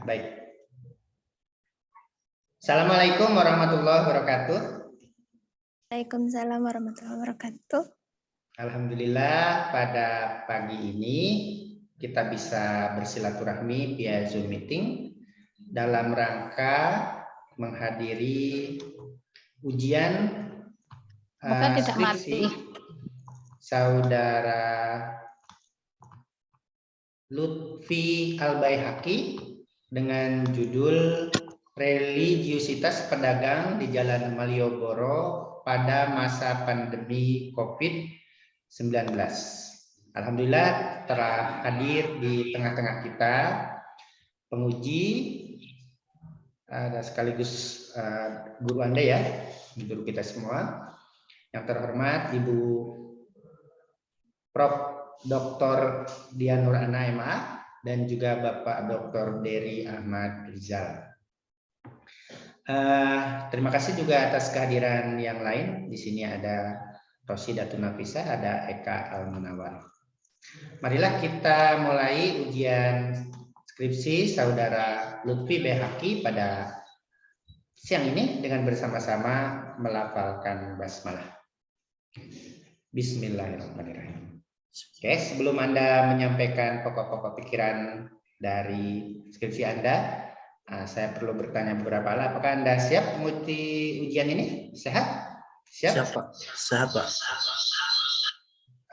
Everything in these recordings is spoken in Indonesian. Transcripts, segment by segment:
Baik. Assalamualaikum warahmatullahi wabarakatuh. Waalaikumsalam warahmatullahi wabarakatuh. Alhamdulillah pada pagi ini kita bisa bersilaturahmi via Zoom meeting dalam rangka menghadiri ujian skripsi Saudara Lutfi Al-Baihaqi dengan judul Religiusitas Pedagang di Jalan Malioboro pada masa pandemi COVID-19. Alhamdulillah telah hadir di tengah-tengah kita penguji dan sekaligus guru Anda ya, guru kita semua. Yang terhormat Ibu Prof. Dr. Dian Nur Ana MA dan juga Bapak Dr. Dery Ahmad Rizal. Terima kasih juga atas kehadiran yang lain. Di sini ada Rosidatun Nafisah, ada Eka Al-Munawar. Marilah kita mulai ujian skripsi Saudara Lutfi Baihaqi pada siang ini dengan bersama-sama melafalkan basmalah. Bismillahirrahmanirrahim. Oke, sebelum Anda menyampaikan pokok-pokok pikiran dari skripsi Anda, saya perlu bertanya beberapa hal. Apakah Anda siap mengikuti ujian ini? Sehat? Siap? Siap, Pak. Sehat, Pak.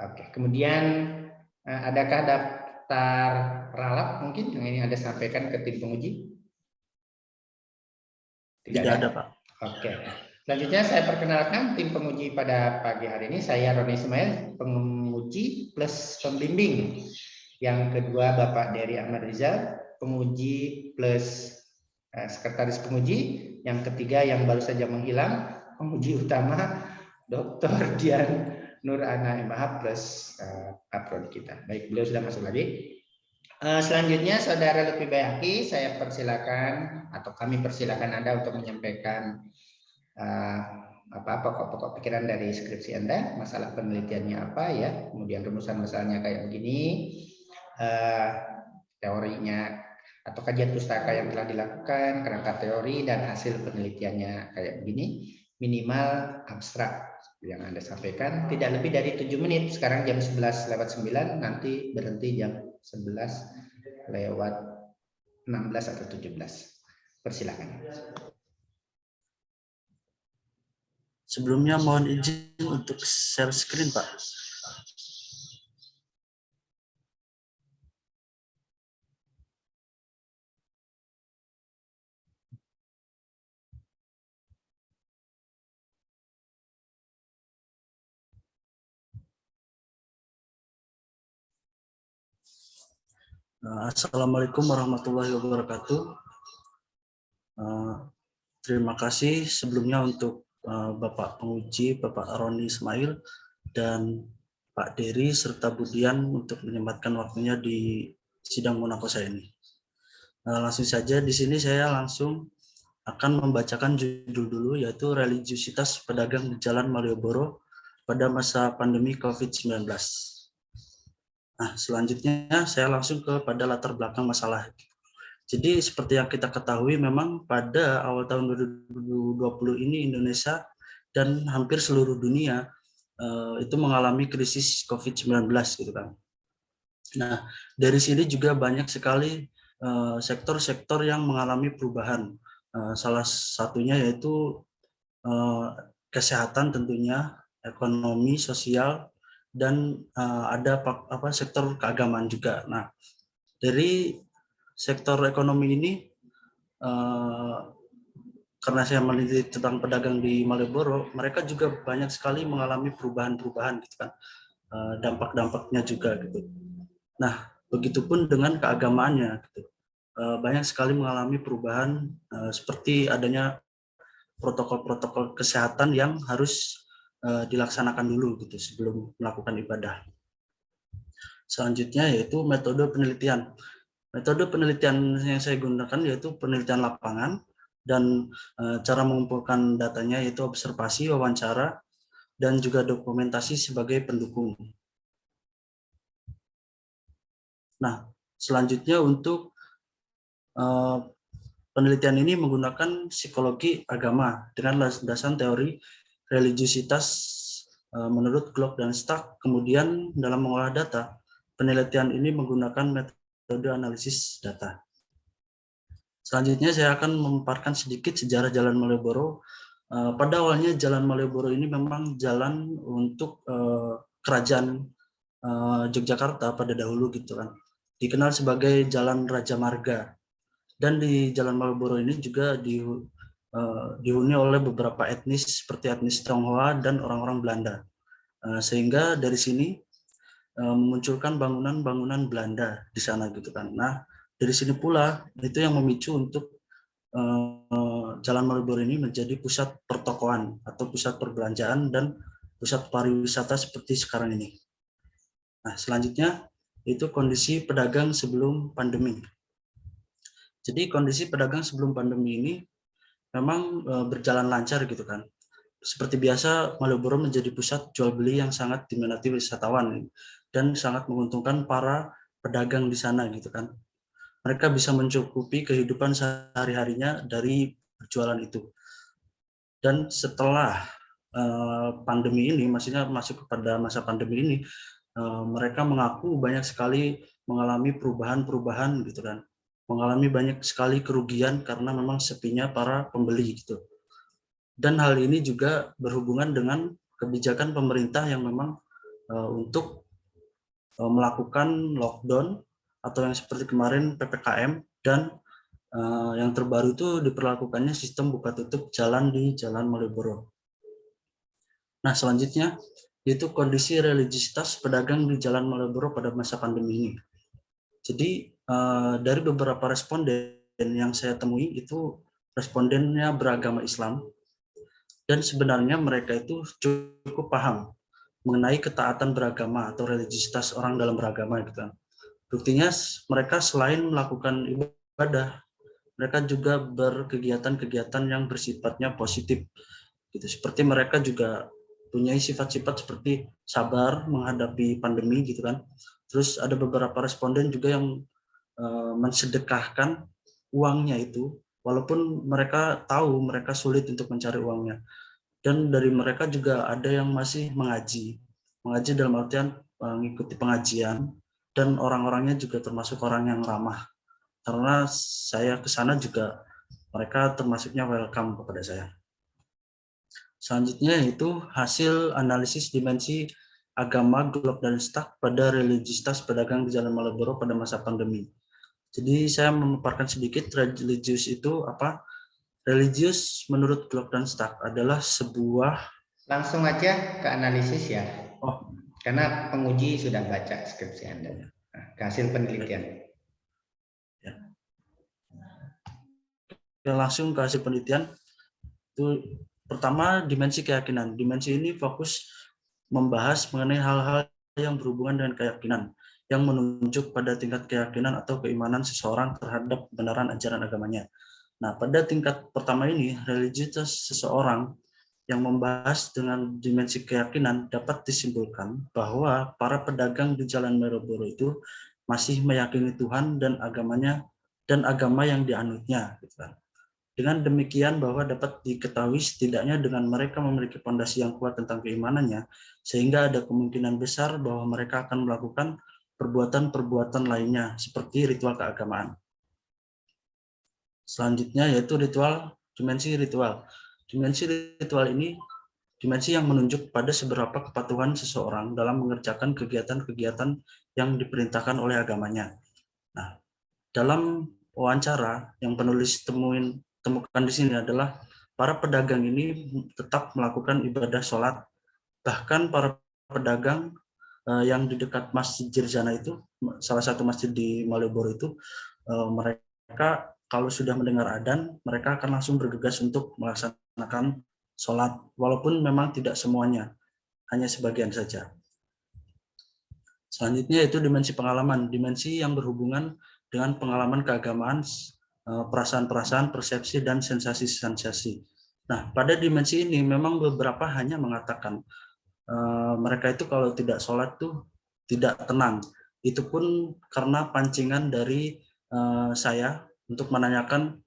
Oke, kemudian adakah daftar ralat mungkin yang ini Anda sampaikan ke tim penguji? Tidak ada, Pak. Oke. Selanjutnya saya perkenalkan tim penguji pada pagi hari ini. Saya Roni Ismail, penguji plus pembimbing. Yang kedua Bapak Dery Ahmad Rizal, penguji plus sekretaris penguji. Yang ketiga yang baru saja menghilang, penguji utama Dr. Dian Nur Ana MA plus aprodi kita. Baik, beliau sudah masuk lagi. Selanjutnya Saudara Lutfi Baihaqi, saya persilakan atau kami persilakan Anda untuk menyampaikan pokok-pokok pikiran dari skripsi Anda, masalah penelitiannya apa ya, kemudian rumusan masalahnya kayak begini, teorinya atau kajian pustaka yang telah dilakukan, kerangka teori dan hasil penelitiannya kayak begini, minimal abstrak yang Anda sampaikan, tidak lebih dari 7 menit. Sekarang jam 11:09, nanti berhenti jam 11:16 atau 17. Persilakan. Sebelumnya mohon izin untuk share screen, Pak. Assalamualaikum warahmatullahi wabarakatuh. Terima kasih sebelumnya untuk Bapak penguji, Bapak Roni Ismail, dan Pak Dery serta Budian untuk menyempatkan waktunya di sidang munakosyah ini. Langsung saja di sini saya langsung akan membacakan judul dulu, yaitu Religiusitas Pedagang di Jalan Malioboro pada masa pandemi COVID-19. Nah, selanjutnya saya langsung kepada latar belakang masalah. Jadi seperti yang kita ketahui memang pada awal tahun 2020 ini Indonesia dan hampir seluruh dunia itu mengalami krisis COVID-19 gitu kan. Nah, dari sini juga banyak sekali sektor-sektor yang mengalami perubahan. Salah satunya yaitu kesehatan tentunya, ekonomi, sosial, dan ada sektor keagamaan juga. Nah, dari sektor ekonomi ini, karena saya meneliti tentang pedagang di Malioboro, mereka juga banyak sekali mengalami perubahan-perubahan gitu kan, dampak-dampaknya juga gitu. Nah, begitupun dengan keagamaannya gitu, banyak sekali mengalami perubahan seperti adanya protokol-protokol kesehatan yang harus dilaksanakan dulu gitu sebelum melakukan ibadah. Selanjutnya yaitu metode penelitian. Metode penelitian yang saya gunakan yaitu penelitian lapangan dan cara mengumpulkan datanya yaitu observasi, wawancara, dan juga dokumentasi sebagai pendukung. Nah, selanjutnya untuk penelitian ini menggunakan psikologi agama dengan landasan teori religiusitas menurut Glock dan Stark. Kemudian dalam mengolah data, penelitian ini menggunakan metode analisis data. Selanjutnya saya akan memaparkan sedikit sejarah Jalan Malioboro. Pada awalnya Jalan Malioboro ini memang jalan untuk kerajaan Yogyakarta pada dahulu gitu kan. Dikenal sebagai Jalan Raja Marga. Dan di Jalan Malioboro ini juga dihuni oleh beberapa etnis seperti etnis Tionghoa dan orang-orang Belanda. Sehingga dari sini memunculkan bangunan-bangunan Belanda di sana gitu kan. Nah, dari sini pula itu yang memicu untuk Jalan Malioboro ini menjadi pusat pertokoan atau pusat perbelanjaan dan pusat pariwisata seperti sekarang ini. Nah, selanjutnya itu kondisi pedagang sebelum pandemi. Jadi kondisi pedagang sebelum pandemi ini memang berjalan lancar gitu kan. Seperti biasa, Malioboro menjadi pusat jual beli yang sangat diminati wisatawan dan sangat menguntungkan para pedagang di sana gitu kan. Mereka bisa mencukupi kehidupan sehari-harinya dari berjualan itu. Dan setelah pandemi ini, maksudnya masuk kepada masa pandemi ini, mereka mengaku banyak sekali mengalami perubahan-perubahan gitu kan. Mengalami banyak sekali kerugian karena memang sepinya para pembeli gitu. Dan hal ini juga berhubungan dengan kebijakan pemerintah yang memang untuk melakukan lockdown atau yang seperti kemarin PPKM, dan yang terbaru itu diperlakukannya sistem buka tutup jalan di Jalan Malioboro. Nah, selanjutnya itu kondisi religiusitas pedagang di Jalan Malioboro pada masa pandemi ini. Jadi dari beberapa responden yang saya temui itu respondennya beragama Islam, dan sebenarnya mereka itu cukup paham mengenai ketaatan beragama atau religiusitas orang dalam beragama gitu kan. Buktinya mereka selain melakukan ibadah, mereka juga berkegiatan-kegiatan yang bersifatnya positif gitu. Seperti mereka juga punya sifat-sifat seperti sabar menghadapi pandemi gitu kan. Terus ada beberapa responden juga yang mensedekahkan uangnya itu walaupun mereka tahu mereka sulit untuk mencari uangnya. Dan dari mereka juga ada yang masih mengaji dalam artian mengikuti pengajian, dan orang-orangnya juga termasuk orang yang ramah. Karena saya ke sana juga mereka termasuknya welcome kepada saya. Selanjutnya yaitu hasil analisis dimensi agama Glock dan Stark pada religiusitas pedagang di Jalan Malioboro pada masa pandemi. Jadi saya memaparkan sedikit religius itu apa. Religius menurut Glock dan Stark adalah sebuah... Langsung aja ke analisis ya. Oh, karena penguji sudah baca skripsi Anda. Nah, ke hasil penelitian. Ya. Langsung ke hasil penelitian. Itu pertama, dimensi keyakinan. Dimensi ini fokus membahas mengenai hal-hal yang berhubungan dengan keyakinan, yang menunjuk pada tingkat keyakinan atau keimanan seseorang terhadap kebenaran ajaran agamanya. Nah, pada tingkat pertama ini, religiusitas seseorang yang membahas dengan dimensi keyakinan dapat disimpulkan bahwa para pedagang di Jalan Malioboro itu masih meyakini Tuhan dan agamanya dan agama yang dianutnya. Dengan demikian bahwa dapat diketahui setidaknya dengan mereka memiliki fondasi yang kuat tentang keimanannya, sehingga ada kemungkinan besar bahwa mereka akan melakukan perbuatan-perbuatan lainnya seperti ritual keagamaan. Selanjutnya yaitu dimensi ritual. Dimensi ritual ini dimensi yang menunjuk pada seberapa kepatuhan seseorang dalam mengerjakan kegiatan-kegiatan yang diperintahkan oleh agamanya. Nah, dalam wawancara yang penulis temukan di sini adalah para pedagang ini tetap melakukan ibadah sholat. Bahkan para pedagang yang di dekat Masjid Jirzana itu, salah satu masjid di Malioboro itu, mereka kalau sudah mendengar adzan, mereka akan langsung bergegas untuk melaksanakan sholat, walaupun memang tidak semuanya, hanya sebagian saja. Selanjutnya itu dimensi pengalaman, dimensi yang berhubungan dengan pengalaman keagamaan, perasaan-perasaan, persepsi, dan sensasi-sensasi. Nah, pada dimensi ini memang beberapa hanya mengatakan mereka itu kalau tidak sholat tuh tidak tenang. Itu pun karena pancingan dari saya untuk menanyakan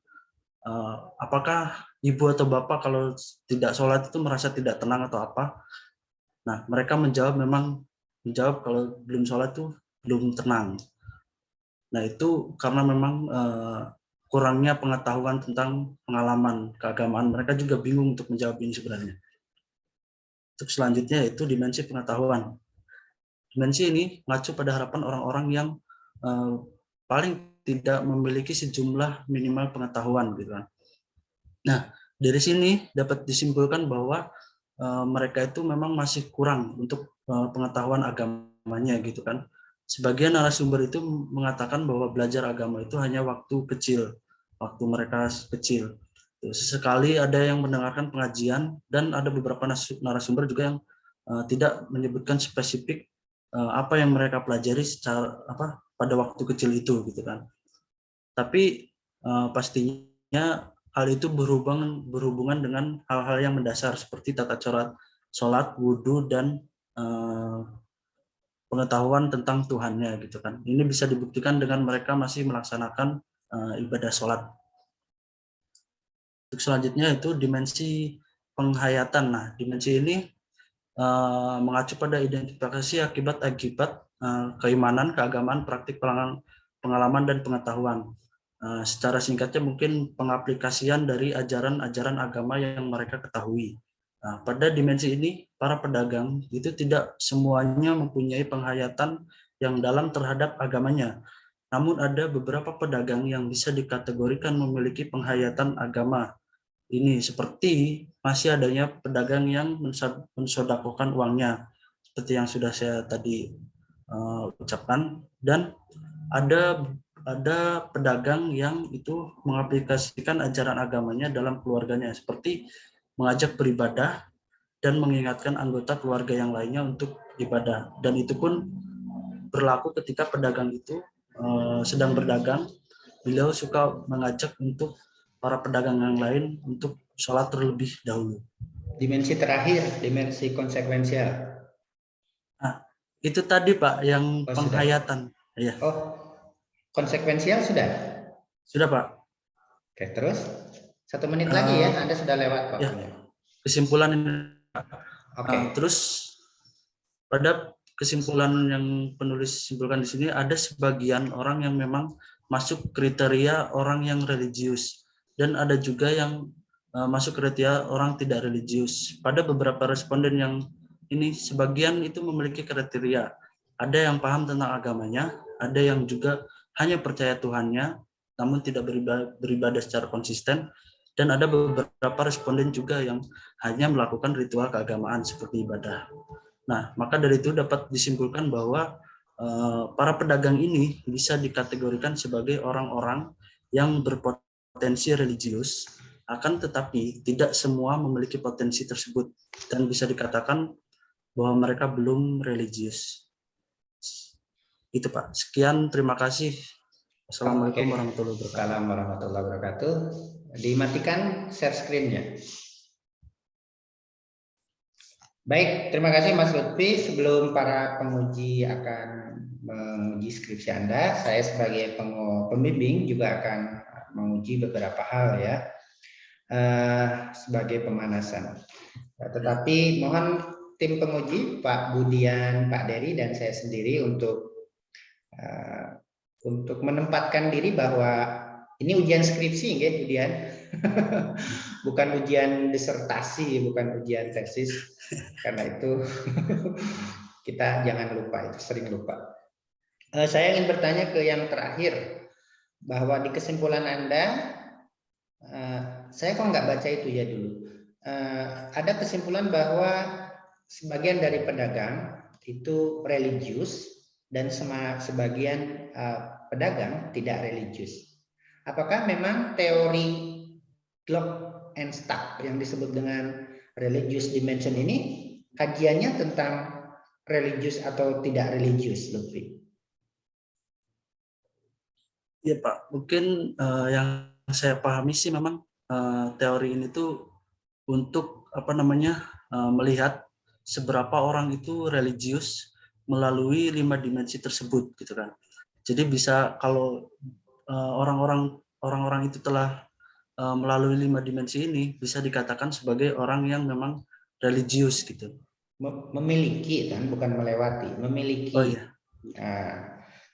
apakah ibu atau bapak kalau tidak sholat itu merasa tidak tenang atau apa. Nah, mereka menjawab kalau belum sholat itu belum tenang. Nah, itu karena memang kurangnya pengetahuan tentang pengalaman keagamaan. Mereka juga bingung untuk menjawab ini sebenarnya. Untuk selanjutnya itu dimensi pengetahuan. Dimensi ini mengacu pada harapan orang-orang yang paling tidak memiliki sejumlah minimal pengetahuan, gitu kan. Nah, dari sini dapat disimpulkan bahwa mereka itu memang masih kurang untuk pengetahuan agamanya, gitu kan. Sebagian narasumber itu mengatakan bahwa belajar agama itu hanya waktu kecil, waktu mereka kecil. Sesekali ada yang mendengarkan pengajian, dan ada beberapa narasumber juga yang tidak menyebutkan spesifik apa yang mereka pelajari pada waktu kecil itu, gitu kan. Tapi pastinya hal itu berhubungan dengan hal-hal yang mendasar seperti tata cara sholat, wudhu, dan pengetahuan tentang Tuhannya, gitu kan. Ini bisa dibuktikan dengan mereka masih melaksanakan ibadah sholat. Untuk selanjutnya itu dimensi penghayatan. Nah, dimensi ini mengacu pada identifikasi akibat-akibat keimanan, keagamaan, praktik pengalaman, dan pengetahuan. Secara singkatnya mungkin pengaplikasian dari ajaran-ajaran agama yang mereka ketahui. Nah, pada dimensi ini, para pedagang itu tidak semuanya mempunyai penghayatan yang dalam terhadap agamanya. Namun ada beberapa pedagang yang bisa dikategorikan memiliki penghayatan agama. Ini seperti masih adanya pedagang yang mensodakokan uangnya, seperti yang sudah saya tadi ucapkan, dan ada pedagang yang itu mengaplikasikan ajaran agamanya dalam keluarganya, seperti mengajak beribadah dan mengingatkan anggota keluarga yang lainnya untuk ibadah. Dan itu pun berlaku ketika pedagang itu sedang berdagang, beliau suka mengajak untuk para pedagang yang lain untuk sholat terlebih dahulu. Dimensi terakhir, dimensi konsekuensial. Nah, itu tadi Pak yang penghayatan. Ya. Oh, konsekuensial sudah? Sudah Pak. Oke, terus 1 menit lagi ya, Anda sudah lewat waktunya. Ya, kesimpulan ini. Oke. Terus pada kesimpulan yang penulis simpulkan di sini, ada sebagian orang yang memang masuk kriteria orang yang religius, dan ada juga yang masuk kriteria orang tidak religius. Pada beberapa responden yang ini, sebagian itu memiliki kriteria. Ada yang paham tentang agamanya, ada yang juga hanya percaya Tuhannya, namun tidak beribadah secara konsisten, dan ada beberapa responden juga yang hanya melakukan ritual keagamaan seperti ibadah. Nah, maka dari itu dapat disimpulkan bahwa para pedagang ini bisa dikategorikan sebagai orang-orang yang berpotensi religius, akan tetapi tidak semua memiliki potensi tersebut, dan bisa dikatakan bahwa mereka belum religius. Itu Pak. Sekian, terima kasih. Assalamualaikum warahmatullahi wabarakatuh. Assalamualaikum warahmatullahi wabarakatuh. Dimatikan share screen-nya. Baik, terima kasih Mas Lutfi. Sebelum para penguji akan menguji skripsi Anda, saya sebagai pembimbing juga akan menguji beberapa hal ya, sebagai pemanasan. Tetapi mohon tim penguji, Pak Budian, Pak Dery, dan saya sendiri untuk menempatkan diri bahwa ini ujian skripsi, nggih, Budian. Bukan ujian disertasi, bukan ujian tesis. Karena itu kita jangan lupa, itu sering lupa. Saya ingin bertanya ke yang terakhir, bahwa di kesimpulan Anda, saya kok nggak baca itu ya dulu. Ada kesimpulan bahwa sebagian dari pedagang itu religius dan sebagian pedagang tidak religius. Apakah memang teori Glock and Stuck yang disebut dengan religious dimension ini kajiannya tentang religius atau tidak religius, Lutfi? Iya Pak, mungkin yang saya pahami sih memang teori ini tuh untuk melihat seberapa orang itu religius melalui 5 dimensi tersebut, gitu kan. Jadi bisa kalau orang-orang orang-orang itu telah melalui 5 dimensi ini, bisa dikatakan sebagai orang yang memang religius gitu. Memiliki kan, bukan melewati, memiliki. Oh iya. Nah,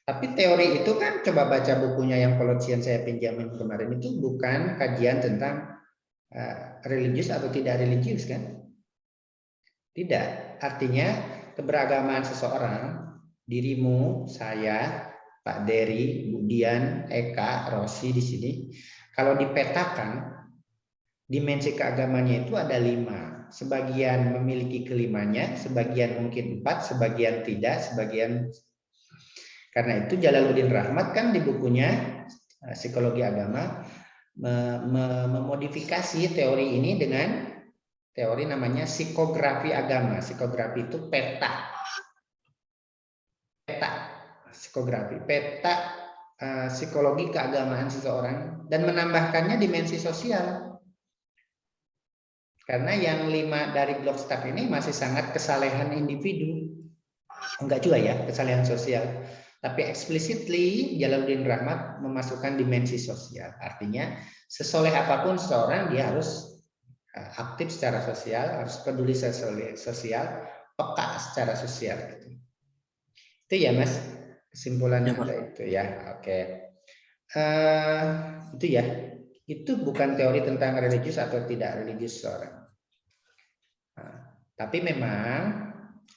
tapi teori itu kan, coba baca bukunya yang Kolosian saya pinjamin kemarin, itu bukan kajian tentang religius atau tidak religius kan? Tidak. Artinya keberagaman seseorang, dirimu, saya, Pak Dery, Budian, Eka, Rosi di sini, kalau dipetakan dimensi keagamannya itu ada 5. Sebagian memiliki kelimanya, sebagian mungkin 4, sebagian tidak, sebagian. Karena itu Jalaluddin Rahmat kan di bukunya Psikologi Agama memodifikasi teori ini dengan teori namanya psikografi agama. Psikografi itu peta psikografi, peta psikologi keagamaan seseorang, dan menambahkannya dimensi sosial. Karena yang 5 dari Blockstack ini masih sangat kesalehan individu. Enggak juga ya, kesalehan sosial. Tapi explicitly Jalaluddin Rahmat memasukkan dimensi sosial. Artinya sesoleh apapun seseorang, dia harus aktif secara sosial, harus peduli sosial, peka secara sosial. Itu ya Mas, kesimpulan Ya, Pak. Anda itu ya. Oke. Itu ya. Itu bukan teori tentang religius atau tidak religius seorang. Tapi memang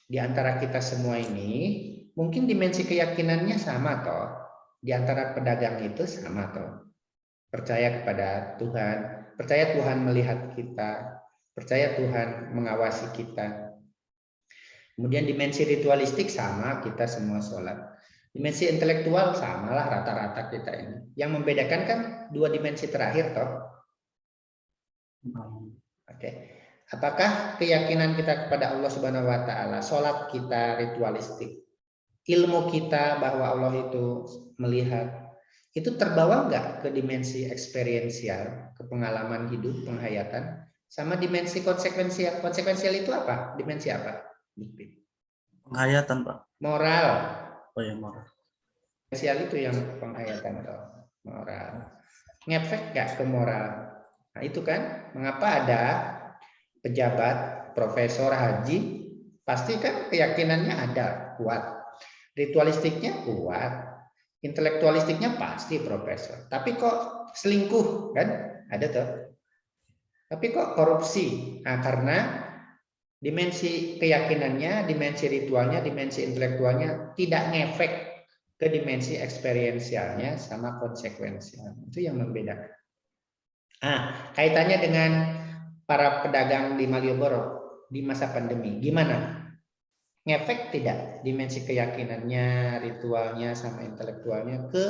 di antara kita semua ini mungkin dimensi keyakinannya sama toh. Di antara pedagang itu sama toh. Percaya kepada Tuhan, percaya Tuhan melihat kita, percaya Tuhan mengawasi kita. Kemudian dimensi ritualistik sama, kita semua sholat. Dimensi intelektual samalah rata-rata kita ini. Yang membedakan kan 2 dimensi terakhir toh. Oke. Apakah keyakinan kita kepada Allah Subhanahu wa taala, sholat kita ritualistik, ilmu kita bahwa Allah itu melihat, itu terbawa enggak ke dimensi eksperiensial, ke pengalaman hidup, penghayatan, sama dimensi konsekuensial. Konsekuensial itu apa? Dimensi apa? Penghayatan, Pak. Moral. Oh ya, moral. Konsekuensial itu yang penghayatan atau moral. Ngefek enggak ke moral? Nah, itu kan mengapa ada pejabat, profesor, haji, pasti kan keyakinannya ada, kuat. Ritualistiknya kuat. Intelektualistiknya pasti profesor. Tapi kok selingkuh kan? Ada tuh. Tapi kok korupsi? Nah, karena dimensi keyakinannya, dimensi ritualnya, dimensi intelektualnya tidak ngefek ke dimensi eksperiensialnya sama konsekuensial. Itu yang membedakan. Kaitannya dengan para pedagang di Malioboro di masa pandemi, gimana? Ngefek tidak dimensi keyakinannya, ritualnya, sama intelektualnya ke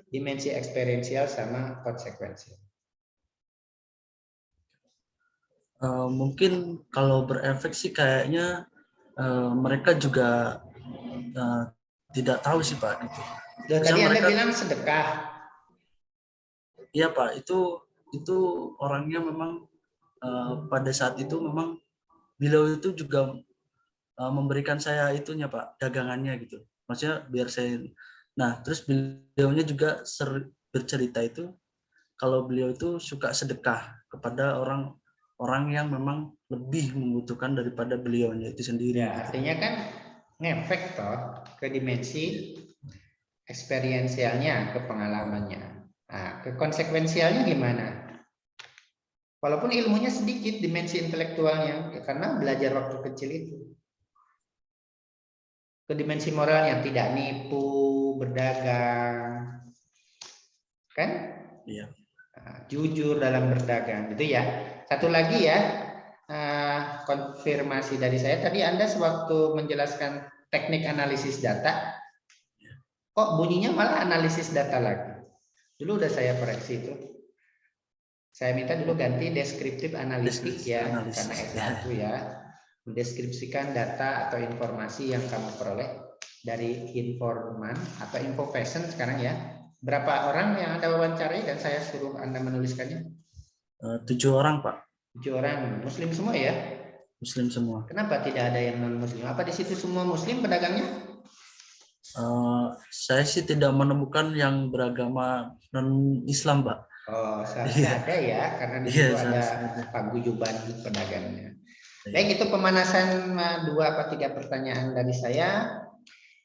dimensi eksperiensial sama konsekuensial? Mungkin kalau berefek sih kayaknya mereka juga tidak tahu sih Pak. Gitu. Tadi Anda bilang sedekah. Iya Pak, itu orangnya memang pada saat itu memang beliau itu juga memberikan saya itunya Pak, dagangannya gitu. Maksudnya biar saya. Nah, terus beliaunya juga bercerita itu kalau beliau itu suka sedekah kepada orang yang memang lebih membutuhkan daripada beliaunya itu sendiri. Ya, artinya kan ngefek toh ke dimensi eksperiensialnya, ke pengalamannya. Nah, ke konsekuensialnya gimana? Walaupun ilmunya sedikit, dimensi intelektualnya, ya karena belajar waktu kecil itu. Ke dimensi moralnya, tidak nipu, berdagang, kan? Iya. Jujur dalam berdagang, gitu ya. Satu lagi ya, konfirmasi dari saya tadi, Anda sewaktu menjelaskan teknik analisis data, kok bunyinya malah analisis data lagi. Dulu udah saya koreksi itu. Saya minta dulu ganti deskriptif analitik ya, karena S1 ya. Mendeskripsikan data atau informasi yang kamu peroleh dari informan atau info person sekarang ya. Berapa orang yang Anda wawancarai dan saya suruh Anda menuliskannya? 7 orang Pak. 7 orang, Muslim semua ya? Muslim semua. Kenapa tidak ada yang non Muslim? Apa di situ semua Muslim pedagangnya? Saya sih tidak menemukan yang beragama non Islam Pak. Oh, seharusnya ada ya, karena di Iya, situ ada seharusnya ada. paguyuban pedagangnya. Iya. Baik, itu pemanasan 2 atau 3 pertanyaan dari saya.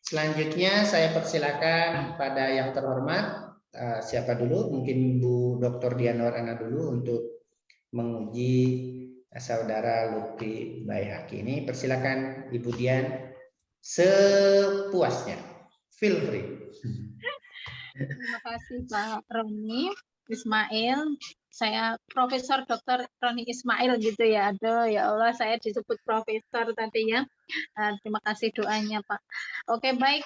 Selanjutnya saya persilakan pada yang terhormat, siapa dulu? Mungkin Bu Dr. Dianwar Ana dulu untuk menguji saudara Lutfi Baihaqi ini. Persilakan Ibu Dian sepuasnya. Feel free. Terima kasih Pak Roni Ismail. Saya Profesor Dr. Roni Ismail gitu ya. Aduh ya Allah, saya disebut profesor tadi ya. Terima kasih doanya Pak. Oke, baik.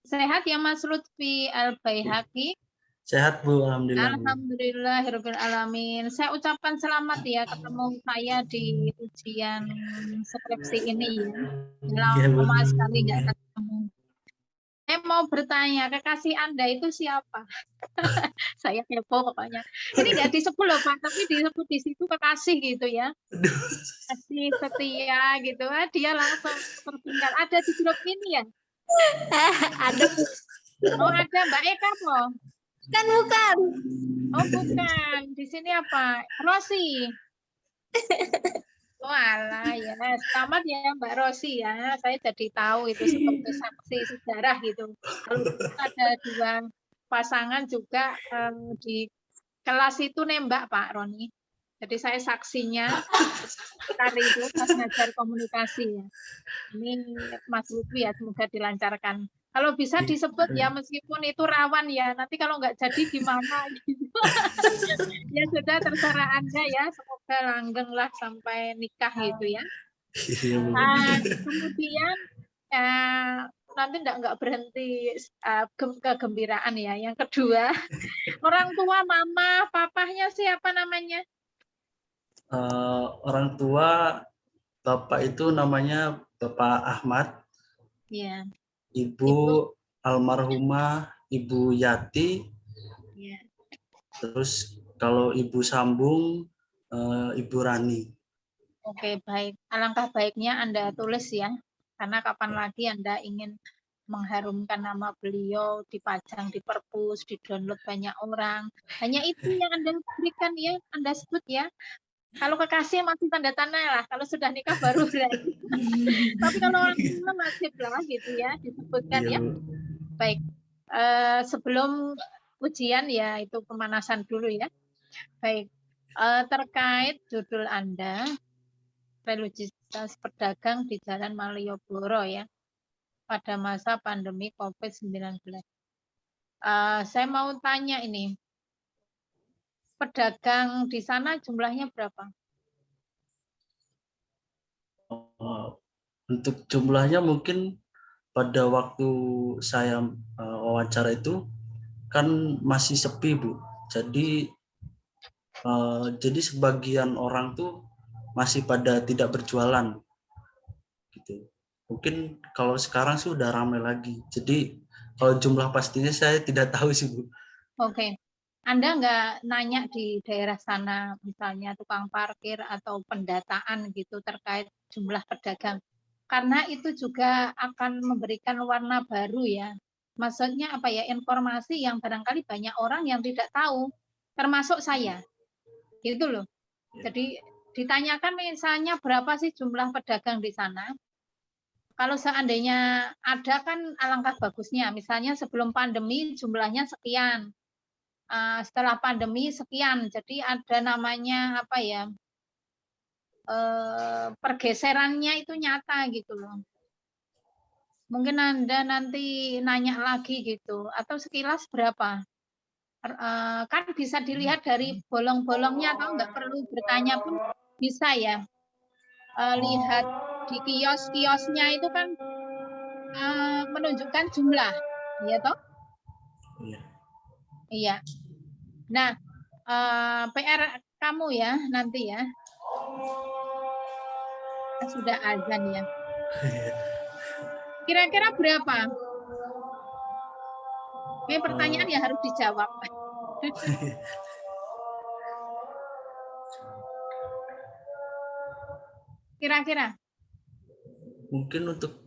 Sehat ya Mas Lutfi Al-Baihaqi. Sehat Bu, alhamdulillah Bu. Alhamdulillahirabbil alamin. Saya ucapkan selamat ya ketemu saya di ujian skripsi ini ya. Iya, Bu. Lama sekali nggak ketemu. Saya mau bertanya, kekasih Anda itu siapa? Saya kepo pokoknya. Ini nggak disebut loh Pak, tapi disebut di situ kekasih gitu ya. Kasih setia gitu. Dia langsung tertinggal. Ada di grup ini ya? Ada Oh ada Mbak Eka kok. bukan. Oh bukan. Di sini apa? Rosi. Oh alah ya. Selamat ya Mbak Rosi ya. Saya jadi tahu itu seperti saksi sejarah gitu. Kalau ada 2 pasangan juga di kelas itu nembak Pak Roni. Jadi saya saksinya hari itu pas ngajar komunikasi ya. Ini Mas Lutfi ya, semoga dilancarkan. Kalau bisa disebut ya, meskipun itu rawan ya. Nanti kalau nggak jadi gimana gitu. Ya sudah terserah Anda ya. Semoga langgenglah sampai nikah gitu ya. Iya, Bu. Kemudian nanti nggak berhenti kegembiraan ya. Yang kedua, orang tua mama, papahnya siapa namanya? Orang tua Bapak itu namanya Bapak Ahmad, Ya, Ibu almarhumah Ibu Yati, ya. terus kalau Ibu sambung Ibu Rani. Oke, baik. Alangkah baiknya Anda tulis ya, karena kapan lagi Anda ingin mengharumkan nama beliau, dipajang di perpus, di-download banyak orang. Hanya itu yang Anda berikan ya, Anda sebut ya. Kalau kekasih masih tanda tanya lah, kalau sudah nikah baru berarti. Tapi kalau orang tua wajib lah gitu ya, disebutkan Iya, ya. Bu. Baik, sebelum ujian ya itu pemanasan dulu ya. Baik, terkait judul Anda, religiusitas pedagang di Jalan Malioboro ya, pada masa pandemi COVID-19. Saya mau tanya ini, pedagang di sana jumlahnya berapa? Untuk jumlahnya mungkin pada waktu saya wawancara itu kan masih sepi Bu. Jadi sebagian orang tuh masih pada tidak berjualan gitu. Mungkin kalau sekarang sih udah ramai lagi. Jadi kalau jumlah pastinya saya tidak tahu sih Bu. Oke. Anda nggak nanya di daerah sana, misalnya tukang parkir atau pendataan gitu terkait jumlah pedagang. Karena itu juga akan memberikan warna baru ya. Maksudnya apa ya, informasi yang barangkali banyak orang yang tidak tahu, termasuk saya. Gitu loh. Jadi ditanyakan misalnya berapa sih jumlah pedagang di sana. Kalau seandainya ada kan alangkah bagusnya. Misalnya sebelum pandemi jumlahnya sekian. Setelah pandemi sekian. Jadi ada namanya apa ya, pergeserannya itu nyata gitu loh. Mungkin Anda nanti nanya lagi gitu, atau sekilas berapa? Kan bisa dilihat dari bolong-bolongnya, atau nggak perlu bertanya pun bisa ya. Lihat di kios-kiosnya itu kan menunjukkan jumlah, ya toh? Iya. Iya. Nah, PR kamu ya nanti ya. Sudah azan ya. Kira-kira berapa? Oke, pertanyaan ya harus dijawab. Kira-kira. Mungkin untuk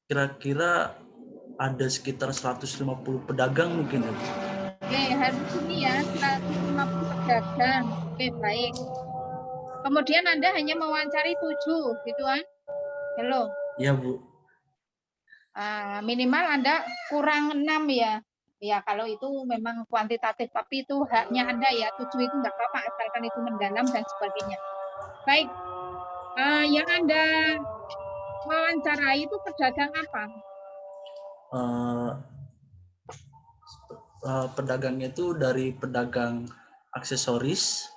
kira-kira ada sekitar 150 pedagang mungkin ya. Oke, hari ini ya 150 pedagang. Oke, baik. Kemudian Anda hanya mewawancari 7, gitu kan? Hello. Iya, Bu. Minimal Anda kurang 6 ya. Ya, kalau itu memang kuantitatif, tapi itu haknya Anda ya. 7 itu nggak apa-apa, asalkan itu mendalam dan sebagainya. Baik, yang Anda wawancarai itu pedagang apa? Eh, Pedagangnya itu dari pedagang aksesoris,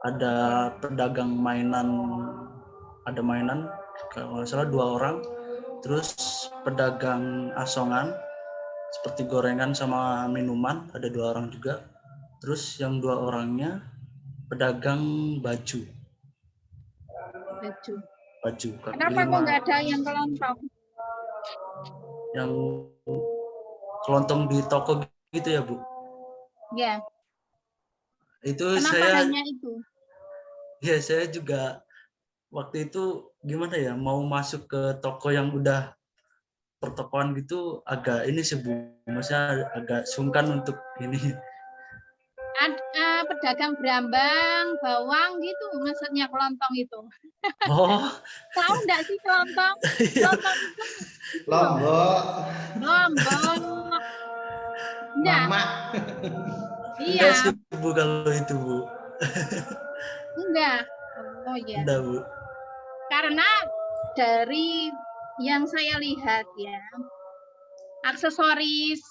ada pedagang mainan, kalau nggak salah 2 orang, terus pedagang asongan seperti gorengan sama minuman ada 2 orang juga, terus yang 2 orangnya pedagang baju Baju. kaki Kenapa kok lima, nggak ada yang kelontong? yang kelontong di toko gitu ya, Bu. Ya, Itu kenapa saya hanya itu? saya juga waktu itu gimana ya, mau masuk ke toko yang udah pertokoan gitu agak ini sih, Bu. Maksudnya agak sungkan untuk ini. Pedagang berambang, bawang gitu, maksudnya kelontong itu. Oh, Tahu nggak sih kelontong? iya. Kelontong itu loh, Lombok, lombok. Enggak, mama. Enggak iya, sih, Bu, kalau itu, Bu. enggak. Oh ya, Enggak, Bu. karena dari yang saya lihat ya, aksesoris,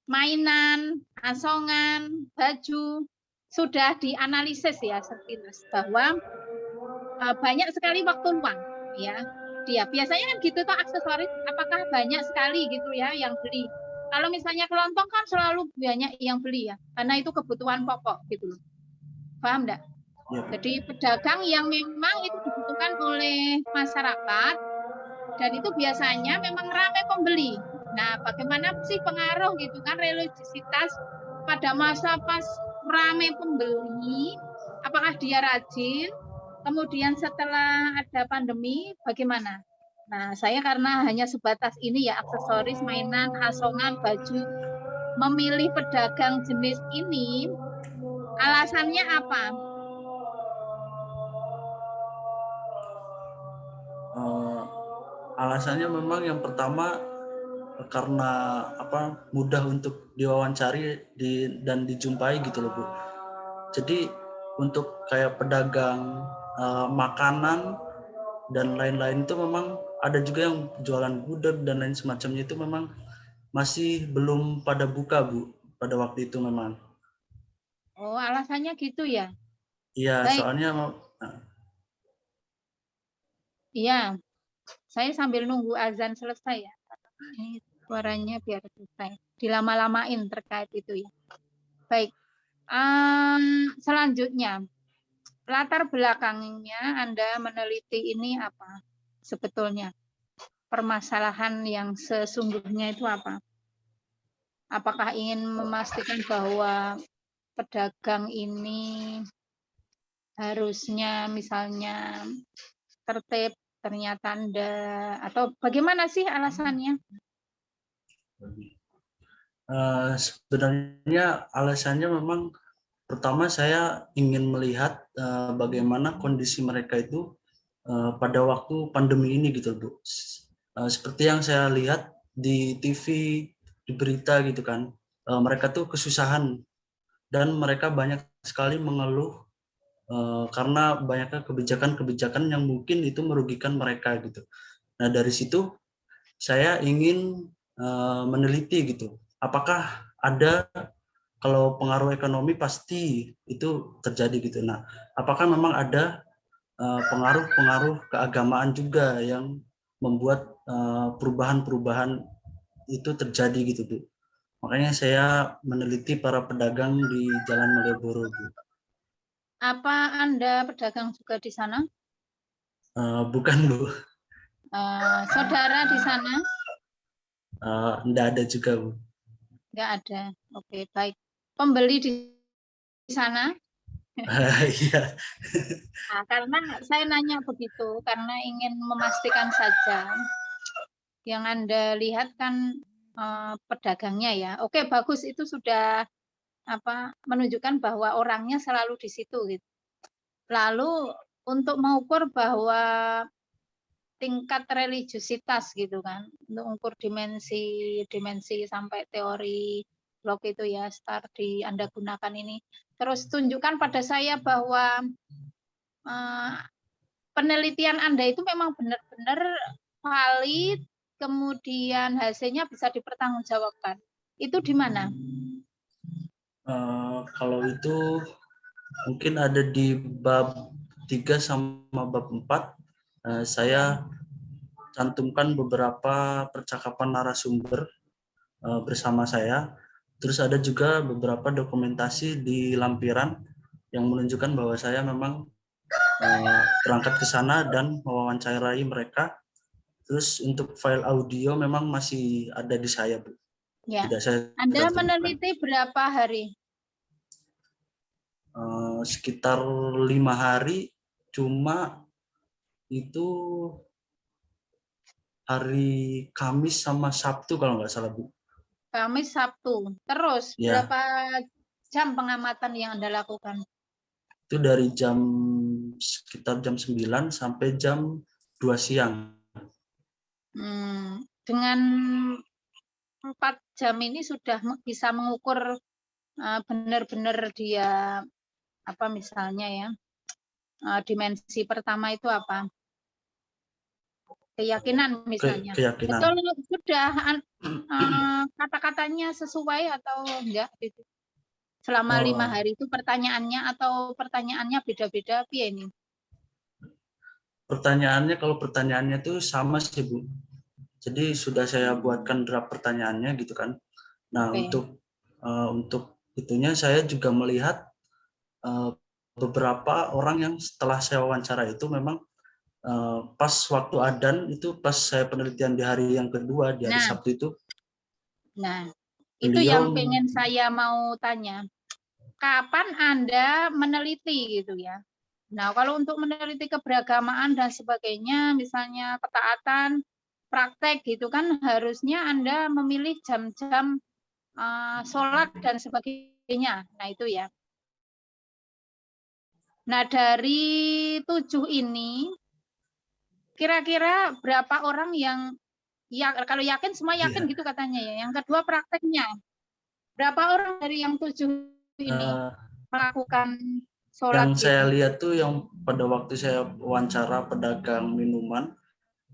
mainan, asongan, baju sudah dianalisis ya sekilas bahwa banyak sekali waktu luang ya. Dia biasanya kan gitu toh aksesoris, apakah banyak sekali gitu ya yang beli. Kalau misalnya kelontong kan selalu banyak yang beli ya, karena itu kebutuhan pokok gitu loh. Paham enggak? Ya, Bu. Jadi pedagang yang memang itu dibutuhkan oleh masyarakat dan itu biasanya memang ramai pembeli. Nah, bagaimana sih pengaruh gitu kan religiositas pada masa pas ramai pembeli? Apakah dia rajin? Kemudian setelah ada pandemi, bagaimana? Nah, saya karena hanya sebatas ini ya, aksesoris, mainan, asongan, baju, memilih pedagang jenis ini, alasannya apa? Eh, Alasannya memang yang pertama karena mudah untuk diwawancari dan dijumpai gitu loh, Bu. Jadi untuk kayak pedagang makanan dan lain-lain itu memang ada juga yang jualan gudeg dan lain semacamnya, itu memang masih belum pada buka, Bu, pada waktu itu memang. Oh, alasannya gitu ya. Iya, Baik, soalnya iya. Saya sambil nunggu azan selesai ya. Ini suaranya biar selesai. Dilama-lamain terkait itu ya. Baik. Selanjutnya, latar belakangnya Anda meneliti ini apa sebetulnya? Permasalahan yang sesungguhnya itu apa? Apakah ingin memastikan bahwa pedagang ini harusnya misalnya tertib, ternyata enggak, atau bagaimana sih alasannya? sebenarnya alasannya memang pertama saya ingin melihat bagaimana kondisi mereka itu pada waktu pandemi ini gitu, Bu. Seperti yang saya lihat di TV, di berita gitu kan, mereka tuh kesusahan dan mereka banyak sekali mengeluh karena banyaknya kebijakan-kebijakan yang mungkin itu merugikan mereka gitu. Nah, dari situ saya ingin meneliti gitu, apakah ada, kalau pengaruh ekonomi pasti itu terjadi gitu. Nah, apakah memang ada pengaruh-pengaruh keagamaan juga yang membuat perubahan-perubahan itu terjadi gitu, Bu. Makanya saya meneliti para pedagang di Jalan Malioboro, Bu. Apa Anda pedagang juga di sana? Bukan, Bu. Saudara di sana? Enggak ada juga, Bu. Enggak ada. Oke, baik. Pembeli di sana? Iya. Nah, karena saya nanya begitu, karena ingin memastikan saja. Yang Anda lihat kan pedagangnya ya. Oke, bagus, itu sudah menunjukkan bahwa orangnya selalu di situ gitu. Lalu untuk mengukur bahwa tingkat religiusitas gitu kan, untuk mengukur dimensi sampai teori blok itu ya, STAR Anda gunakan ini. Terus tunjukkan pada saya bahwa penelitian Anda itu memang benar-benar valid, kemudian hasilnya bisa dipertanggungjawabkan. Itu di mana? Kalau itu mungkin ada di bab 3 sama bab 4. Saya cantumkan beberapa percakapan narasumber bersama saya. Terus ada juga beberapa dokumentasi di lampiran yang menunjukkan bahwa saya memang berangkat ke sana dan mewawancarai mereka. Terus untuk file audio memang masih ada di saya, Bu. Ya. Tidak saya Anda temukan. meneliti berapa hari? Sekitar 5 hari, cuma itu hari Kamis sama Sabtu kalau nggak salah, Bu. Kamis, Sabtu. Terus Ya. berapa jam pengamatan yang Anda lakukan? Itu dari sekitar jam 9 sampai jam 2 siang. Dengan 4 jam ini sudah bisa mengukur benar-benar dia misalnya ya, dimensi pertama itu apa? Keyakinan misalnya. Keyakinan. Betul, sudah kata-katanya sesuai atau enggak gitu? Selama 5 hari itu pertanyaannya beda-beda piye ini? Kalau pertanyaannya itu sama sih, Bu. Jadi sudah saya buatkan draft pertanyaannya gitu kan. Nah, untuk itunya saya juga melihat beberapa orang yang setelah saya wawancara itu memang pas waktu adzan itu, pas saya penelitian di hari yang kedua, di hari Sabtu itu. Nah, itu yang pengen saya mau tanya. Kapan Anda meneliti gitu ya? Nah, kalau untuk meneliti keberagamaan dan sebagainya, misalnya ketaatan, praktek gitu kan, harusnya Anda memilih jam-jam sholat dan sebagainya. Nah, itu ya. Nah, dari 7 ini, kira-kira berapa orang yang ya kalau yakin semua yakin gitu katanya ya. Yang kedua prakteknya. Berapa orang dari yang 7 ini melakukan sholat yang gitu? saya lihat tuh yang pada waktu saya wawancara pedagang minuman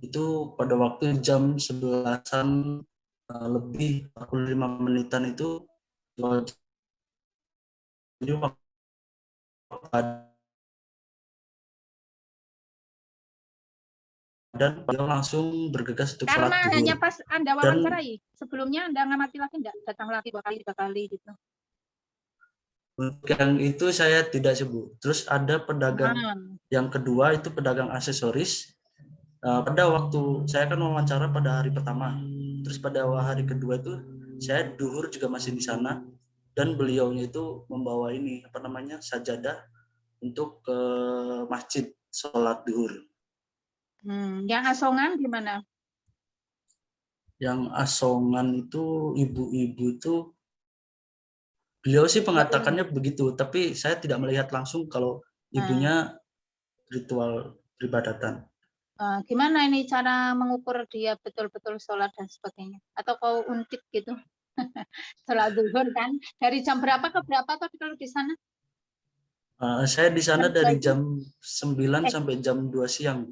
itu pada waktu jam 11-an lebih 45 menitan itu, jadi dan beliau langsung bergegas untuk sholat Karena zuhur. hanya pas Anda wawancarai, sebelumnya Anda ngamati lagi enggak? Datang lagi 2 kali, 3 kali gitu. Yang itu saya tidak sebut. Terus ada pedagang yang kedua, itu pedagang aksesoris. Pada waktu saya kan wawancara pada hari pertama, terus pada hari kedua itu saya duhur juga masih di sana, dan beliaunya itu membawa ini sajadah untuk ke masjid sholat duhur. Yang asongan gimana? Yang asongan itu ibu-ibu itu, beliau sih mengatakannya begitu, tapi saya tidak melihat langsung kalau ibunya ritual peribadatan. Gimana ini cara mengukur dia betul-betul sholat dan sebagainya? Atau kau untit gitu? Sholat zuhur kan? Dari jam berapa ke berapa tadi kalau di sana? Saya di sana dari jam 9 sampai jam 2 siang.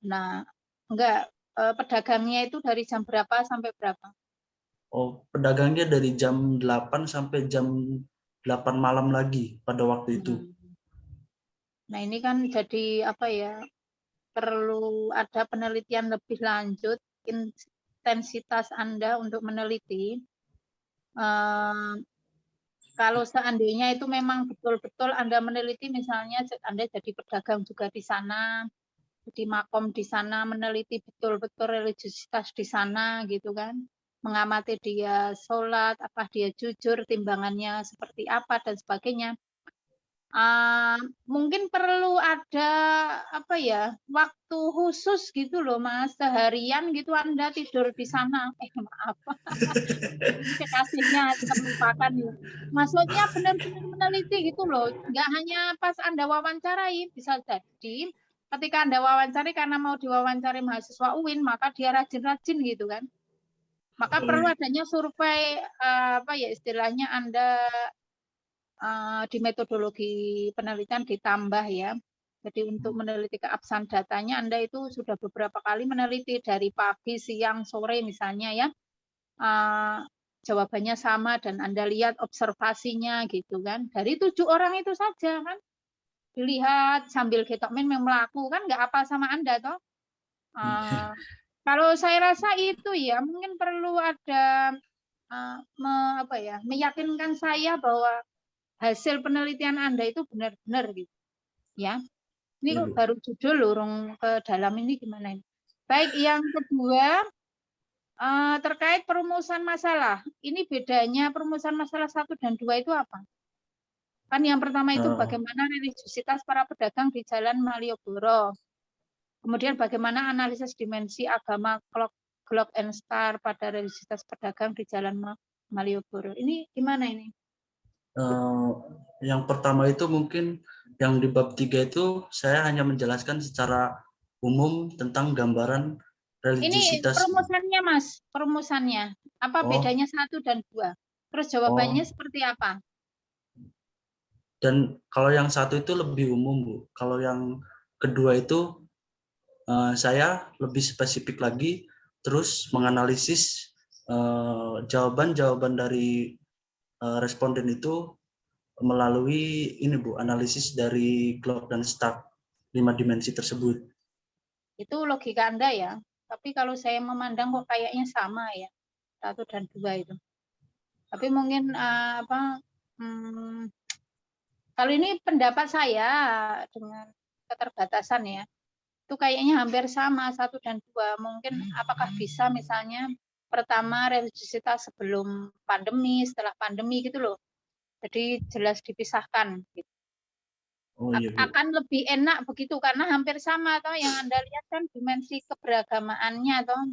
Nah, enggak, pedagangnya itu dari jam berapa sampai berapa? Oh, pedagangnya dari jam 8 sampai jam 8 malam lagi pada waktu itu. Nah, ini kan jadi perlu ada penelitian lebih lanjut, intensitas Anda untuk meneliti. Kalau seandainya itu memang betul-betul Anda meneliti, misalnya Anda jadi pedagang juga di sana, jadi makom di sana, meneliti betul-betul religiusitas di sana gitu kan, mengamati dia sholat, apa dia jujur, timbangannya seperti apa dan sebagainya. Mungkin perlu ada apa ya, waktu khusus gitu loh Mas, seharian gitu Anda tidur di sana. Maaf, kekasihnya terlupakan ya. Maksudnya benar-benar meneliti gitu loh, nggak hanya pas Anda wawancarai, bisa jadi ketika Anda wawancari karena mau diwawancari mahasiswa UIN, maka dia rajin-rajin gitu kan. Maka perlu adanya survei, apa ya istilahnya Anda di metodologi penelitian ditambah ya. Jadi untuk meneliti keabsahan datanya Anda itu sudah beberapa kali meneliti dari pagi, siang, sore misalnya ya. Jawabannya sama dan Anda lihat observasinya gitu kan. Dari 7 orang itu saja kan. Dilihat sambil ketok memang melaku kan nggak apa sama Anda toh. Kalau saya rasa itu ya mungkin perlu ada apa ya, meyakinkan saya bahwa hasil penelitian Anda itu benar-benar gitu. Ya. Ini kok baru judul lorong ke dalam ini gimana ini? Baik, yang kedua terkait perumusan masalah. Ini bedanya perumusan masalah 1 dan 2 itu apa? Kan yang pertama itu bagaimana religiusitas para pedagang di Jalan Malioboro. Kemudian bagaimana analisis dimensi agama Glock and Star pada religiusitas pedagang di Jalan Malioboro. Ini gimana ini? Yang pertama itu mungkin yang di bab 3 itu saya hanya menjelaskan secara umum tentang gambaran Ini religiusitas. perumusannya Mas, perumusannya. Apa bedanya 1 dan 2? Terus jawabannya seperti apa? Dan kalau yang 1 itu lebih umum, Bu. Kalau yang kedua itu saya lebih spesifik lagi, terus menganalisis jawaban-jawaban dari responden itu melalui ini Bu, analisis dari Glock dan Stark 5 dimensi tersebut. Itu logika Anda ya. Tapi kalau saya memandang kok kayaknya sama ya, 1 dan 2 itu. Tapi mungkin kalau ini pendapat saya dengan keterbatasan ya, itu kayaknya hampir sama 1 dan 2. Mungkin apakah bisa misalnya pertama religiusitas sebelum pandemi, setelah pandemi gitu loh. Jadi jelas dipisahkan. Gitu. Akan lebih enak begitu karena hampir sama toh yang Anda lihat kan dimensi keberagamaannya toh,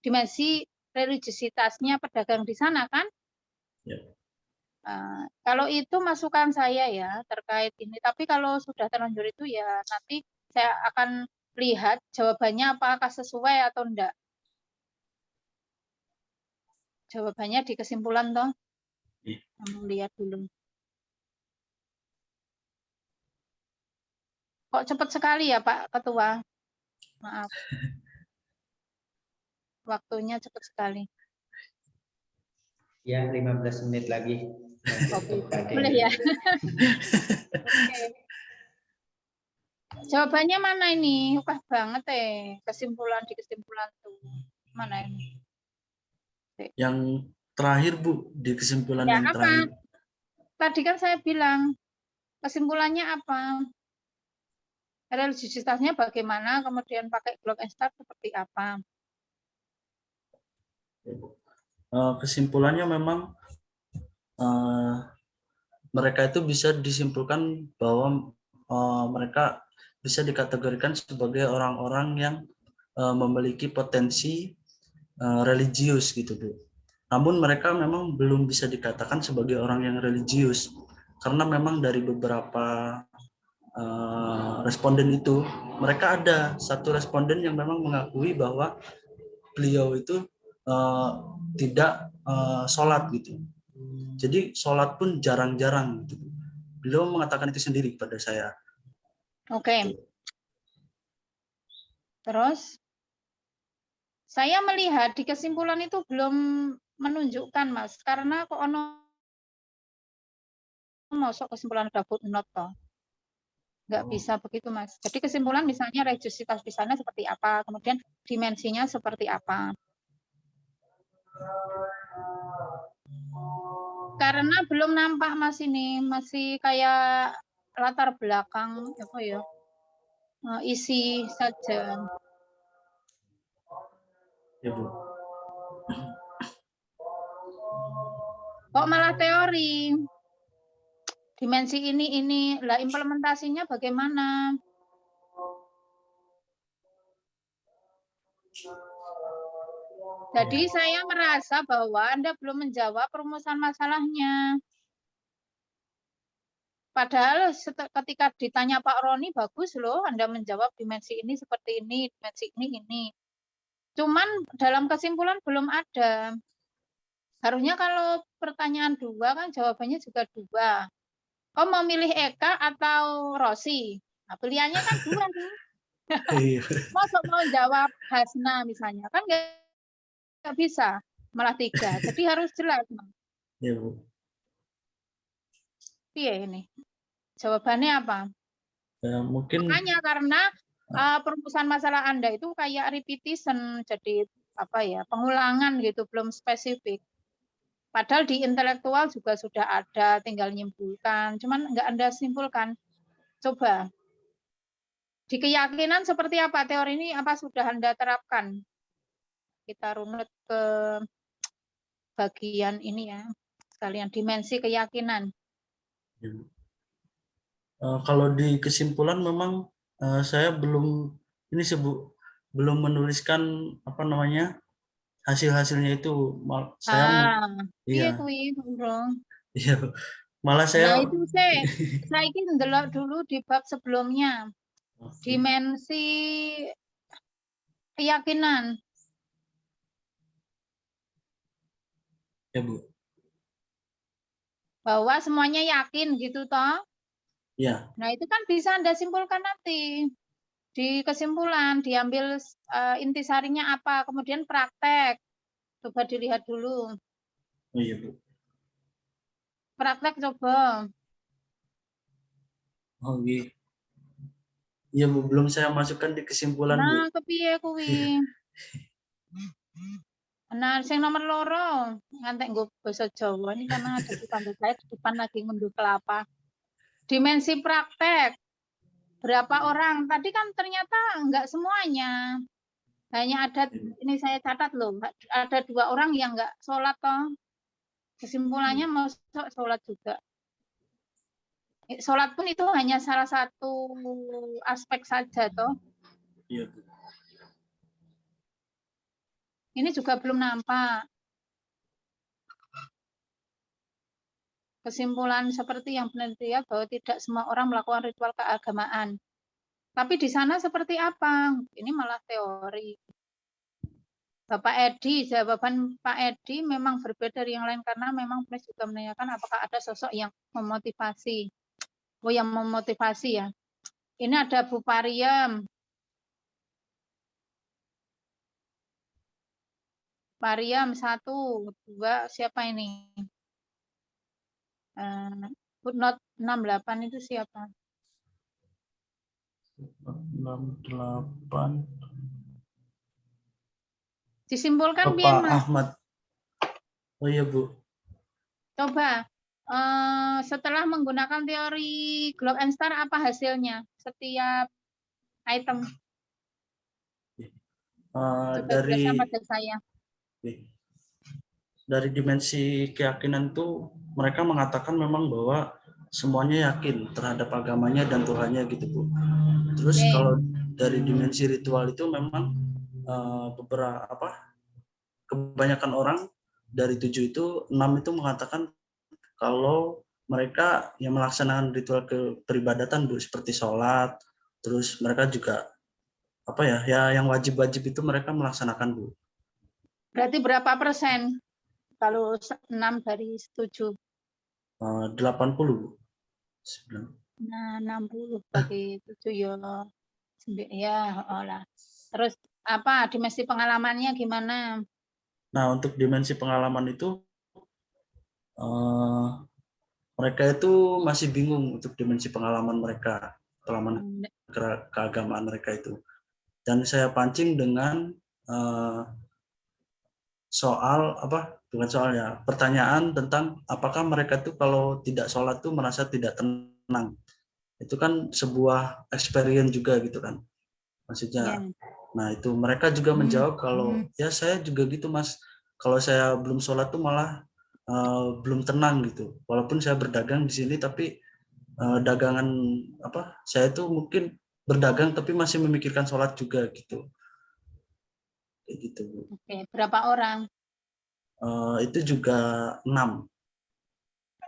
dimensi religiusitasnya pedagang di sana kan. Kalau itu masukan saya ya terkait ini. Tapi kalau sudah terlanjur itu ya nanti saya akan lihat jawabannya apakah sesuai atau enggak. Jawabannya di kesimpulan toh. Lihat dulu. Kok cepat sekali ya Pak Ketua? Maaf. Waktunya cepat sekali. Ya, 15 menit lagi. Oke, boleh ya. Oke. Jawabannya mana ini? Wah banget kesimpulan di kesimpulan tuh. Mana ini? Yang terakhir Bu, di kesimpulan Ya, yang apa? terakhir. Tadi kan saya bilang kesimpulannya apa? Religiusitasnya bagaimana, kemudian pakai Glock and Star seperti apa? Kesimpulannya memang mereka itu bisa disimpulkan bahwa mereka bisa dikategorikan sebagai orang-orang yang memiliki potensi religius gitu Bu. Namun mereka memang belum bisa dikatakan sebagai orang yang religius karena memang dari beberapa responden itu mereka ada satu responden yang memang mengakui bahwa beliau itu tidak sholat gitu. Jadi sholat pun jarang-jarang gitu. Beliau mengatakan itu sendiri kepada saya. Oke. Terus saya melihat di kesimpulan itu belum menunjukkan Mas, karena kok ono masuk kesimpulan udah footnote toh. Nggak bisa begitu Mas. Jadi kesimpulan misalnya religiusitas di sana seperti apa, kemudian dimensinya seperti apa. Karena belum nampak Mas ini, masih kayak latar belakang apa ya, isi saja. Ya Bu. Kok malah teori? Dimensi ini. Lah implementasinya bagaimana? Jadi saya merasa bahwa Anda belum menjawab perumusan masalahnya. Padahal ketika ditanya Pak Roni, bagus loh Anda menjawab dimensi ini seperti ini, dimensi ini. Cuman dalam kesimpulan belum ada. Harusnya kalau pertanyaan 2 kan jawabannya juga 2. Kau mau milih Eka atau Rosi? Nah, pilihannya kan 2 nih. Iya. Mau jawab Hasna misalnya, kan nggak bisa, malah 3. Jadi harus jelas. Iya, Bu. Iya ini. Jawabannya apa? Ya, mungkin Makanya karena perumusan masalah Anda itu kayak repetition, jadi apa ya, pengulangan gitu, belum spesifik. Padahal di intelektual juga sudah ada, tinggal nyimpulkan. Cuman nggak Anda simpulkan. Coba. Di keyakinan seperti apa teori ini, apa sudah Anda terapkan? Kita runut ke bagian ini ya, sekalian dimensi keyakinan. ya, Bu. Kalau di kesimpulan memang saya belum ini belum menuliskan apa namanya hasil-hasilnya itu. Saya Iya iya kuwi, Bro. iya malah Nah saya itu saya ingin ndelok dulu di bab sebelumnya. Dimensi keyakinan. ya Bu. Bahwa semuanya yakin gitu toh. Ya. Nah itu kan bisa Anda simpulkan nanti. Di kesimpulan diambil intisarinya apa, kemudian praktek. Coba dilihat dulu. Oh iya Bu. Praktek coba. Oh iya. Iya Bu, belum saya masukkan di kesimpulan Bu. Nah, kepiye kuwi? Nah, yang nomor loro, ngantek nggo basa Jawa ini karena ada di tanda saya di depan lagi ngunduh kelapa. Dimensi praktek. Berapa orang? Tadi kan ternyata enggak semuanya. Hanya ada, ini saya catat loh, ada 2 orang yang enggak sholat toh. Kesimpulannya mau sholat juga. Sholat pun itu hanya salah satu aspek saja toh. Iya Bu. Ini juga belum nampak. Kesimpulan seperti yang penelitian bahwa tidak semua orang melakukan ritual keagamaan. Tapi di sana seperti apa? Ini malah teori. Bapak Edi, jawaban Pak Edi memang berbeda dari yang lain karena memang Pres juga menanyakan apakah ada sosok yang memotivasi. Oh, yang memotivasi ya. Ini ada Bu Pariem. Pariem 1, 2, siapa ini? Footnote 68 itu siapa? 68. Disimpulkan Bapak biar Mas. Ahmad. Oh iya Bu. Coba setelah menggunakan teori Globe and Star apa hasilnya? Setiap item. Coba Dari sama saya. dari dimensi keyakinan itu mereka mengatakan memang bahwa semuanya yakin terhadap agamanya dan Tuhannya gitu Bu. Terus kalau dari dimensi ritual itu memang kebanyakan orang dari 7 itu 6 itu mengatakan kalau mereka yang melaksanakan ritual peribadatan Bu seperti sholat, terus mereka juga ya yang wajib-wajib itu mereka melaksanakan Bu. Berarti berapa persen kalau 6 dari 7? 80 Bu. Nah, 60 bagi 7 ya, lah. Terus apa dimensi pengalamannya gimana? Nah, untuk dimensi pengalaman itu mereka itu masih bingung untuk dimensi pengalaman mereka, pengalaman keagamaan mereka itu. Dan saya pancing dengan pertanyaan tentang apakah mereka tuh kalau tidak sholat tuh merasa tidak tenang. Itu kan sebuah experience juga gitu kan, maksudnya. Nah itu mereka juga menjawab kalau ya saya juga gitu Mas, kalau saya belum sholat tuh malah belum tenang gitu. Walaupun saya berdagang di sini tapi dagangan apa? Saya tuh mungkin berdagang tapi masih memikirkan sholat juga gitu. Kayak gitu, Bu. Oke, berapa orang? Itu juga 6.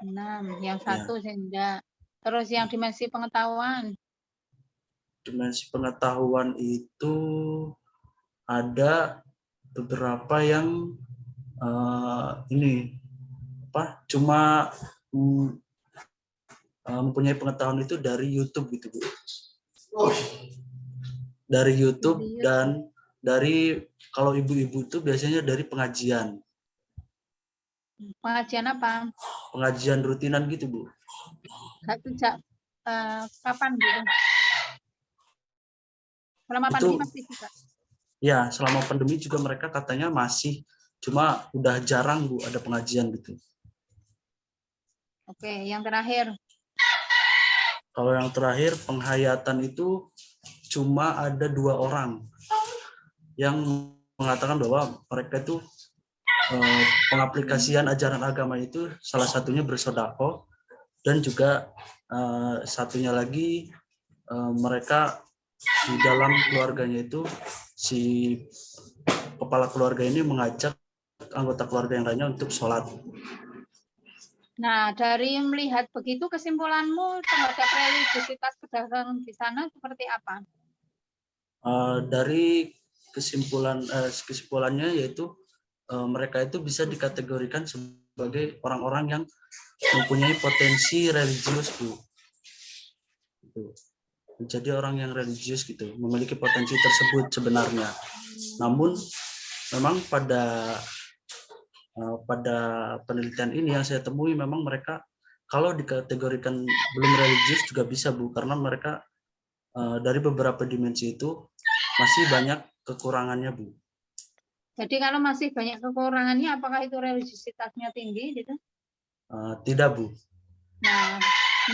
6. Yang Ya. 1 enggak. Terus yang dimensi pengetahuan? Dimensi pengetahuan itu ada beberapa yang ini apa? Cuma mempunyai pengetahuan itu dari YouTube gitu, Bu. Dari YouTube dan dari kalau ibu-ibu itu biasanya dari pengajian. Pengajian apa? Pengajian rutinan gitu, Bu. Sejak kapan gitu? Selama Itu pandemi masih juga? ya, selama pandemi juga mereka katanya masih, cuma udah jarang, Bu, ada pengajian gitu. Oke, yang terakhir. Kalau yang terakhir penghayatan itu cuma ada 2 orang yang mengatakan bahwa mereka itu pengaplikasian ajaran agama itu salah satunya bersedekah, dan juga satunya lagi mereka di dalam keluarganya itu si kepala keluarga ini mengajak anggota keluarga yang lainnya untuk sholat. Nah, dari melihat begitu kesimpulanmu terhadap religiositas pedagang di sana seperti apa? Dari kesimpulannya yaitu mereka itu bisa dikategorikan sebagai orang-orang yang mempunyai potensi religius, Bu. Gitu. Menjadi orang yang religius gitu, memiliki potensi tersebut sebenarnya. Namun memang pada penelitian ini yang saya temui memang mereka kalau dikategorikan belum religius juga bisa, Bu, karena mereka dari beberapa dimensi itu masih banyak kekurangannya, Bu. Jadi kalau masih banyak kekurangannya, apakah itu religiositasnya tinggi gitu? Tidak, Bu.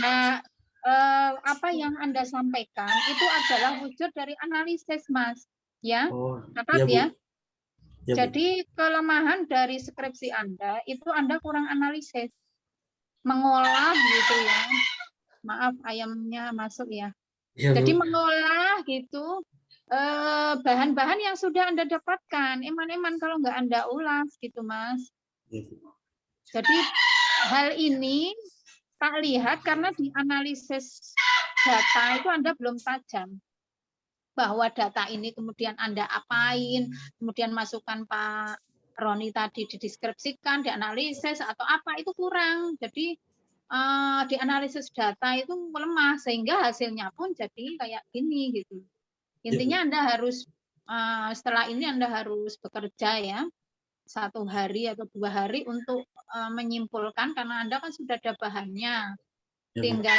Nah, apa yang Anda sampaikan itu adalah wujud dari analisis, Mas. Ya, catat iya, Bu. ya. Ya, Bu. Jadi kelemahan dari skripsi Anda itu Anda kurang analisis, mengolah gitu ya. Maaf, ayamnya masuk ya. Ya, Jadi Bu. mengolah gitu bahan-bahan yang sudah Anda dapatkan, eman-eman kalau nggak Anda ulas gitu, Mas. Ya, Bu. Jadi hal ini tak lihat karena di analisis data itu Anda belum tajam. Bahwa data ini kemudian Anda apain, kemudian masukkan Pak Roni tadi dideskripsikan, dianalisis atau apa, itu kurang. Jadi di analisis data itu lemah sehingga hasilnya pun jadi kayak gini gitu. Intinya Anda harus setelah ini Anda harus bekerja ya 1 hari atau 2 hari untuk menyimpulkan karena Anda kan sudah ada bahannya. Ya, Bu. Tinggal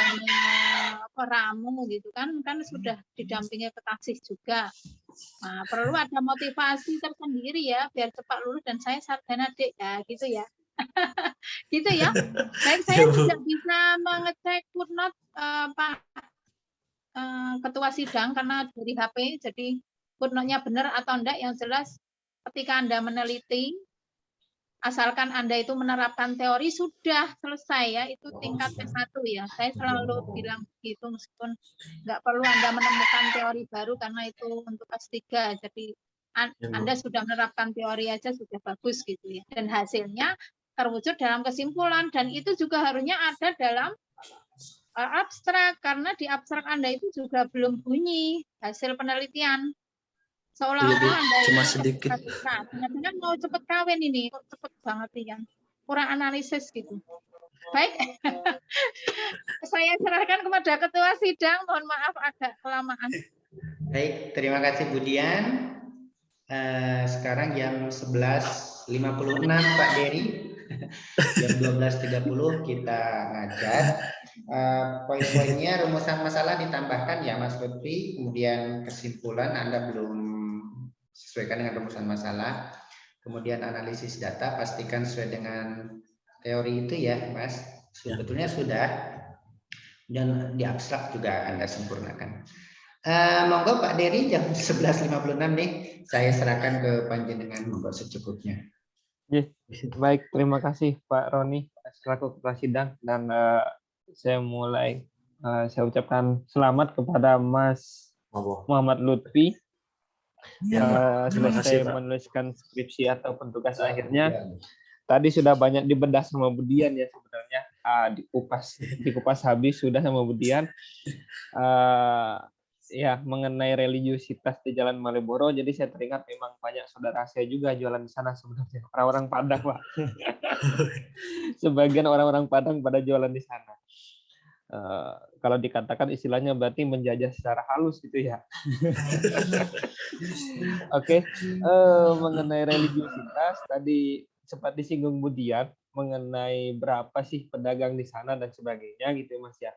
meramu gitu kan sudah didampingi kekasih juga. Nah, perlu ada motivasi tersendiri ya biar cepat lulus dan saya sarjana Dek ya gitu ya. Gitu ya. Baik, saya Ya, Bu. tidak bisa mengecek footnote Pak Ketua Sidang karena dari HP, jadi footnote-nya benar atau enggak, yang jelas ketika Anda meneliti, asalkan Anda itu menerapkan teori sudah selesai ya, itu tingkat S1 ya. Saya selalu bilang begitu meskipun nggak perlu Anda menemukan teori baru karena itu untuk S3. Jadi Anda sudah menerapkan teori aja sudah bagus gitu ya. Dan hasilnya terwujud dalam kesimpulan dan itu juga harusnya ada dalam abstrak karena di abstrak Anda itu juga belum bunyi hasil penelitian. Seolah-olah Anda cuma ini sedikit. benar-benar mau cepet kawin ini, kok cepet banget ya. Kurang analisis gitu. Baik, saya serahkan kepada Ketua Sidang. Mohon maaf agak kelamaan. Baik, terima kasih Bu Dian. Sekarang jam 11.56 Pak Dery. Jam 12.30 kita ngajar. Poin-poinnya rumusan masalah ditambahkan ya Mas Lutfi. Kemudian kesimpulan Anda belum sesuaikan dengan rumusan masalah. Kemudian analisis data pastikan sesuai dengan teori itu ya Mas. Sebetulnya sudah. Dan di abstrak juga Anda sempurnakan. Monggo Pak Dery jam 11.56 nih. Saya serahkan ke panjenengan monggo secukupnya. Baik, terima kasih Pak Roni selaku Ketua Sidang dan saya mulai Saya ucapkan selamat kepada Mas Monggo. Muhammad Lutfi Ya, Pak. Terima kasih, selesai Pak. menuliskan skripsi ataupun tugas akhirnya. Tadi sudah banyak dibedah sama Budian ya sebenarnya. Dikupas habis sudah sama Budian. Ya, mengenai religiusitas di Jalan Malioboro, jadi saya teringat memang banyak saudara saya juga jualan di sana sebenarnya. Orang-orang Padang, Pak. Sebagian orang-orang Padang pada jualan di sana. Kalau dikatakan istilahnya berarti menjajah secara halus gitu ya. Oke, mengenai religiusitas tadi sempat disinggung Budian mengenai berapa sih pedagang di sana dan sebagainya gitu Mas ya.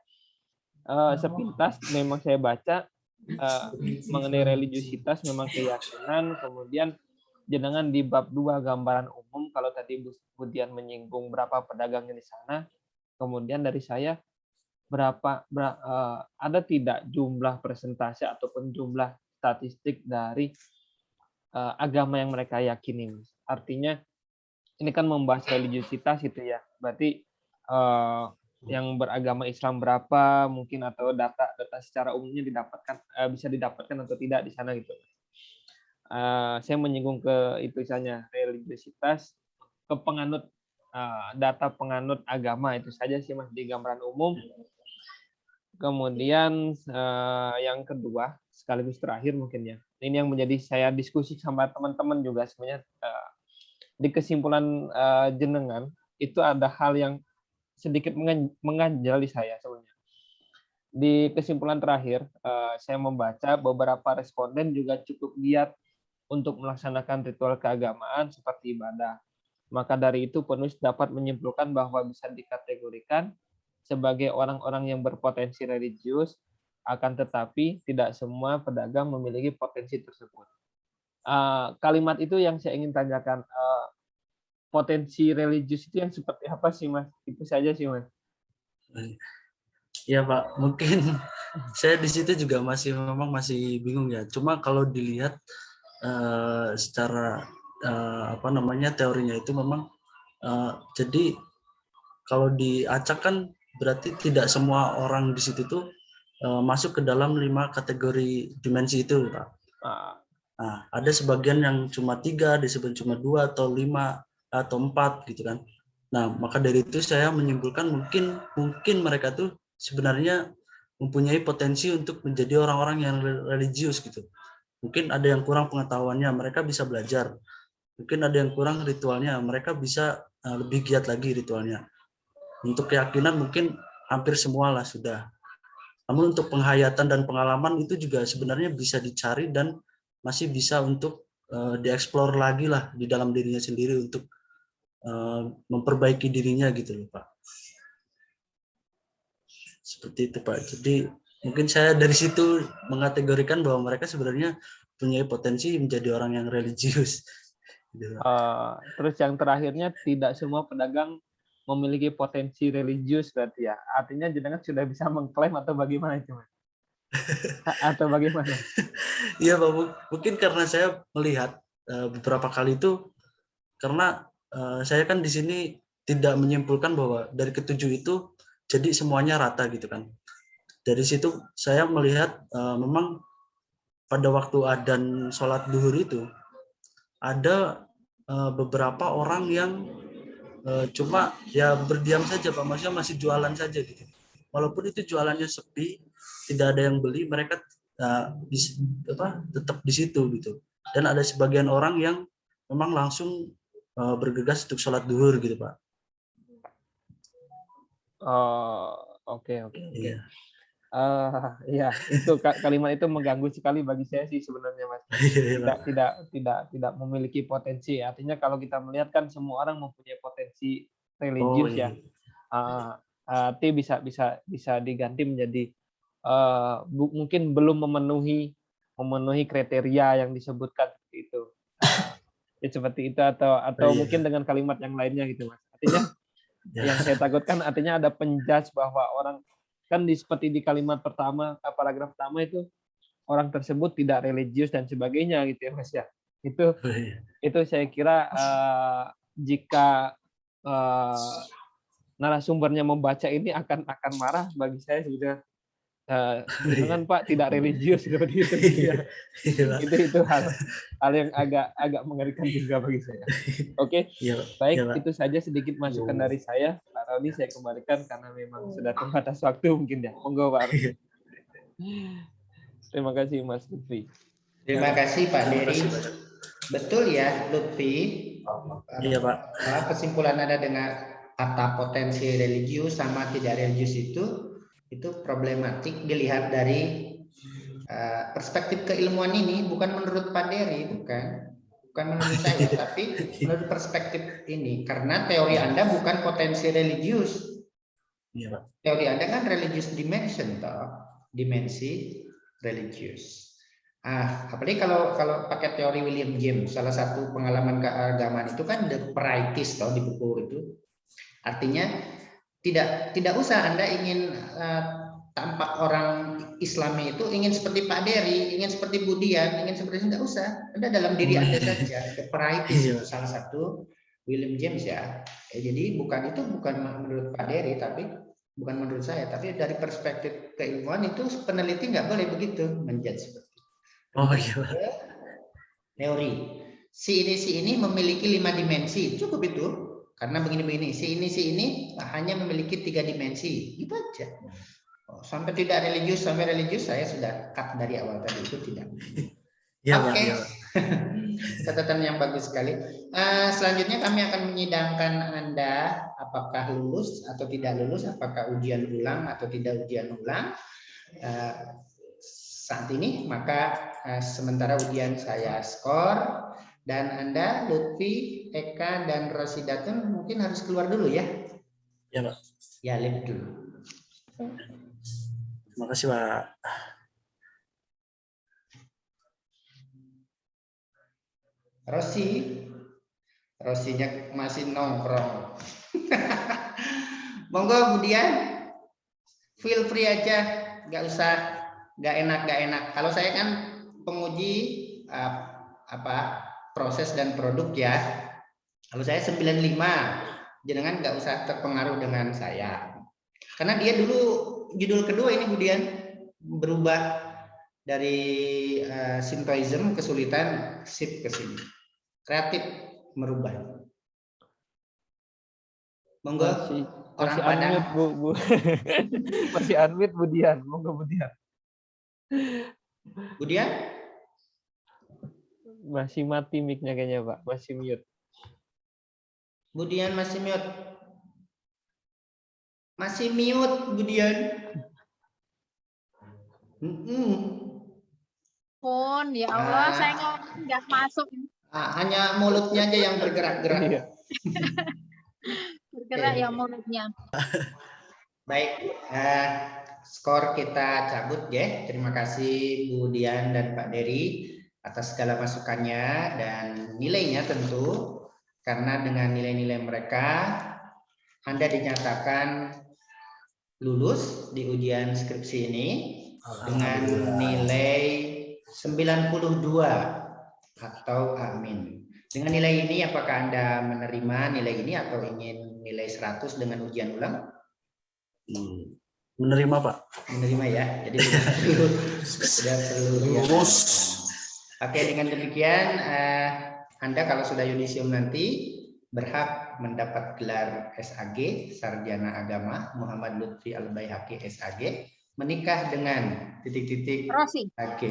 Sepintas memang saya baca mengenai religiusitas memang keyakinan, kemudian jenengan di bab 2 gambaran umum kalau tadi Budian menyinggung berapa pedagangnya di sana, kemudian dari saya ada tidak jumlah persentase ataupun jumlah statistik dari agama yang mereka yakini. Artinya ini kan membahas religiusitas gitu ya. Berarti yang beragama Islam berapa mungkin atau data secara umumnya bisa didapatkan atau tidak di sana gitu. Saya menyinggung ke itu misalnya religiusitas ke penganut data penganut agama itu saja sih Mas di gambaran umum. Kemudian yang kedua, sekaligus terakhir mungkin ya, ini yang menjadi saya diskusi sama teman-teman juga sebenarnya di kesimpulan jenengan itu ada hal yang sedikit mengganjal di saya sebenarnya. Di kesimpulan terakhir, saya membaca beberapa responden juga cukup giat untuk melaksanakan ritual keagamaan seperti ibadah. Maka dari itu penulis dapat menyimpulkan bahwa bisa dikategorikan sebagai orang-orang yang berpotensi religius, akan tetapi tidak semua pedagang memiliki potensi tersebut. Kalimat itu yang saya ingin tanyakan, potensi religius itu yang seperti apa sih Mas? Itu saja sih Mas. Ya Pak, mungkin saya di situ juga masih bingung ya. Cuma kalau dilihat secara teorinya itu memang jadi kalau diacak kan berarti tidak semua orang di situ tuh masuk ke dalam 5 kategori dimensi itu, Pak. Nah, ada sebagian yang cuma 3, ada sebagian cuma 2 atau 5 atau 4 gitu kan. Nah, maka dari itu saya menyimpulkan mungkin mereka tuh sebenarnya mempunyai potensi untuk menjadi orang-orang yang religius gitu. Mungkin ada yang kurang pengetahuannya, mereka bisa belajar. Mungkin ada yang kurang ritualnya, mereka bisa lebih giat lagi ritualnya. Untuk keyakinan mungkin hampir semua lah sudah. Namun untuk penghayatan dan pengalaman itu juga sebenarnya bisa dicari dan masih bisa untuk dieksplor lagi lah di dalam dirinya sendiri untuk memperbaiki dirinya gitu loh Pak. Seperti itu Pak. Jadi mungkin saya dari situ mengategorikan bahwa mereka sebenarnya punya potensi menjadi orang yang religius. Terus yang terakhirnya tidak semua pedagang memiliki potensi religius berarti ya. Artinya jenengan sudah bisa mengklaim atau bagaimana itu Mas? Atau bagaimana? Iya Pak, mungkin karena saya melihat beberapa kali itu karena saya kan di sini tidak menyimpulkan bahwa dari ketujuh itu jadi semuanya rata gitu kan. Dari situ saya melihat memang pada waktu adzan sholat duhur itu ada beberapa orang yang cuma ya berdiam saja Pak, maksudnya masih jualan saja gitu. Walaupun itu jualannya sepi, tidak ada yang beli, mereka tetap di situ gitu. Dan ada sebagian orang yang memang langsung bergegas untuk sholat duhur gitu Pak. Oke. Ya, itu kalimat itu mengganggu sekali bagi saya sih sebenarnya Mas. Tidak memiliki potensi. Artinya kalau kita melihat kan semua orang mempunyai potensi religius ya. Arti bisa diganti menjadi mungkin belum memenuhi kriteria yang disebutkan itu. Ya seperti itu atau mungkin dengan kalimat yang lainnya gitu Mas. Artinya yang saya takutkan artinya ada penjudge bahwa orang kan seperti di kalimat pertama, paragraf pertama itu orang tersebut tidak religius dan sebagainya gitu ya Mas ya. Itu saya kira jika narasumbernya membaca ini akan marah bagi saya sudah Jangan Pak, tidak religius seperti itu. Ya. itu hal yang agak mengerikan juga bagi saya. Oke, baik, itu saja sedikit masukan dari saya. Pak Roni saya kembalikan karena memang sudah terbatas waktu mungkin ya. Monggo Pak Roni. Terima kasih Mas Lutfi. Terima kasih Pak Dery. Betul ya Lutfi. Iya Pak. Kesimpulan Anda dengan kata potensi religius sama tidak religius itu problematik dilihat dari perspektif keilmuan ini, bukan menurut Pak Dery, bukan menurut saya, tapi menurut perspektif ini, karena teori Anda bukan potensi religius. Iya Pak. Teori Anda kan religious dimension, dimensi religius. Apalagi kalau pakai teori William James, salah satu pengalaman keagamaan itu kan the practice di buku itu. Artinya tidak usah Anda ingin tampak orang Islami itu ingin seperti Pak Dery, ingin seperti Budian, ingin seperti tidak usah. Anda dalam diri Anda saja. The practice itu salah satu William James ya. Jadi bukan menurut Pak Dery, tapi bukan menurut saya, tapi dari perspektif keilmuan itu peneliti nggak boleh begitu menjudge seperti itu. Oh iya. Teori si ini memiliki 5 dimensi, cukup itu, karena begini si ini hanya memiliki 3 dimensi, itu aja. Sampai tidak religius, sampai religius saya sudah cut dari awal tadi, itu tidak. Oke. Catatan yang bagus sekali. Selanjutnya kami akan menyidangkan Anda apakah lulus atau tidak lulus, apakah ujian ulang atau tidak ujian ulang. Saat ini maka sementara ujian saya skor dan Anda Lutfi, Eka dan Rosidatun mungkin harus keluar dulu ya. Ya Pak. Ya, lihat dulu. Terima kasih Pak. Rosinya masih nongkrong. Monggo Budian, feel free aja, nggak usah, nggak enak. Kalau saya kan penguji proses dan produk ya. Kalau saya 95, jangan nggak usah terpengaruh dengan saya. Karena dia dulu judul kedua ini Budian berubah dari Shintoism kesulitan shift ke sini. Kreatif merubah. Monggo orang Padang. Bu. Masih unmute Budian. Monggo Budian. Budian? Masih mati mic-nya kayaknya Pak. Masih mute. Budian masih mute. Masih mute Budian. Pun ya Allah, saya nggak masuk. Hanya mulutnya aja yang bergerak-gerak. Iya. Bergerak ya mulutnya. Baik, skor kita cabut ya. Terima kasih Bu Dian dan Pak Dery atas segala masukannya dan nilainya tentu, karena dengan nilai-nilai mereka Anda dinyatakan lulus di ujian skripsi ini dengan nilai 92 atau amin. Dengan nilai ini apakah Anda menerima nilai ini atau ingin nilai 100 dengan ujian ulang? Menerima Pak. Menerima ya. Jadi sudah perlu lulus. Oke, dengan demikian Anda kalau sudah yudisium nanti berhak mendapat gelar SAG, Sarjana Agama Muhammad Lutfi Al-Baihaqi SAG, menikah dengan titik-titik Rosi. Oke.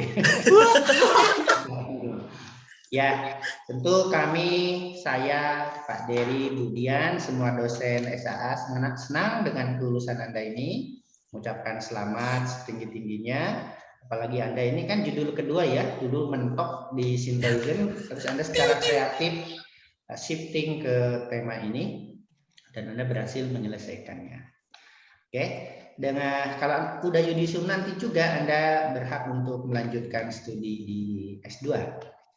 Ya, tentu saya, Pak Dery, Budian, semua dosen SAA senang dengan kelulusan Anda ini. Mengucapkan selamat setinggi-tingginya. Apalagi Anda ini kan judul kedua ya, judul mentok di Shintoism. Terus Anda secara kreatif shifting ke tema ini dan Anda berhasil menyelesaikannya. Oke, dengan kalau udah yudisium nanti juga Anda berhak untuk melanjutkan studi di S2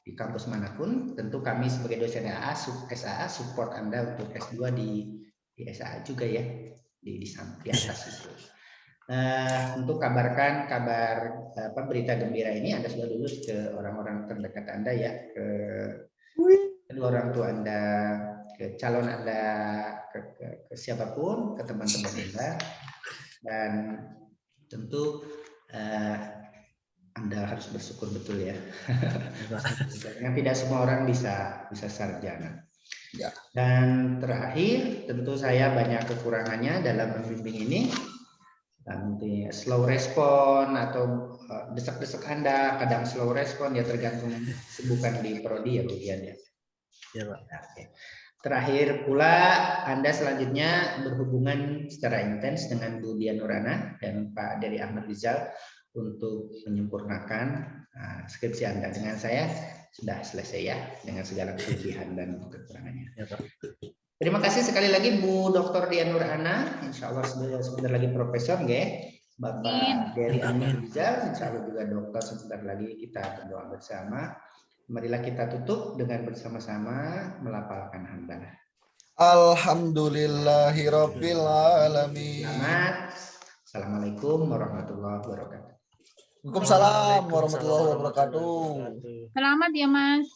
di kampus manapun. Tentu kami sebagai dosen SAA support Anda untuk S2 di SAA juga ya, di atas itu. Untuk kabarkan kabar berita gembira ini Anda sudah lulus ke orang-orang terdekat Anda ya, ke kedua orang tua Anda, ke calon Anda, ke siapapun, ke teman-teman Anda, dan tentu Anda harus bersyukur betul ya. Ya, Pak. Karena tidak semua orang bisa sarjana. Ya. Dan terakhir, tentu saya banyak kekurangannya dalam membimbing ini. Nanti slow respon atau desak-desak Anda, kadang slow respon ya tergantung kesibukan di prodi ya Bu Dian ya. Ya, Pak. Oke. Terakhir pula Anda selanjutnya berhubungan secara intens dengan Bu Dian Nurana dan Pak Dery Ahmad Rizal untuk menyempurnakan skripsi Anda. Dengan saya sudah selesai ya dengan segala kelebihan dan kekurangannya. Ya, Pak. Terima kasih sekali lagi Bu Dr. Dian Nurana, insya Allah sebentar lagi profesor, nggih. Bapak Dery Ahmad Rizal, insya Allah juga dokter, sebentar lagi kita berdoa bersama. Marilah kita tutup dengan bersama-sama melafalkan hamdalah. Alhamdulillahirabbil alamin. Selamat. Assalamualaikum warahmatullahi wabarakatuh. Waalaikumsalam warahmatullahi wabarakatuh. Selamat ya Mas.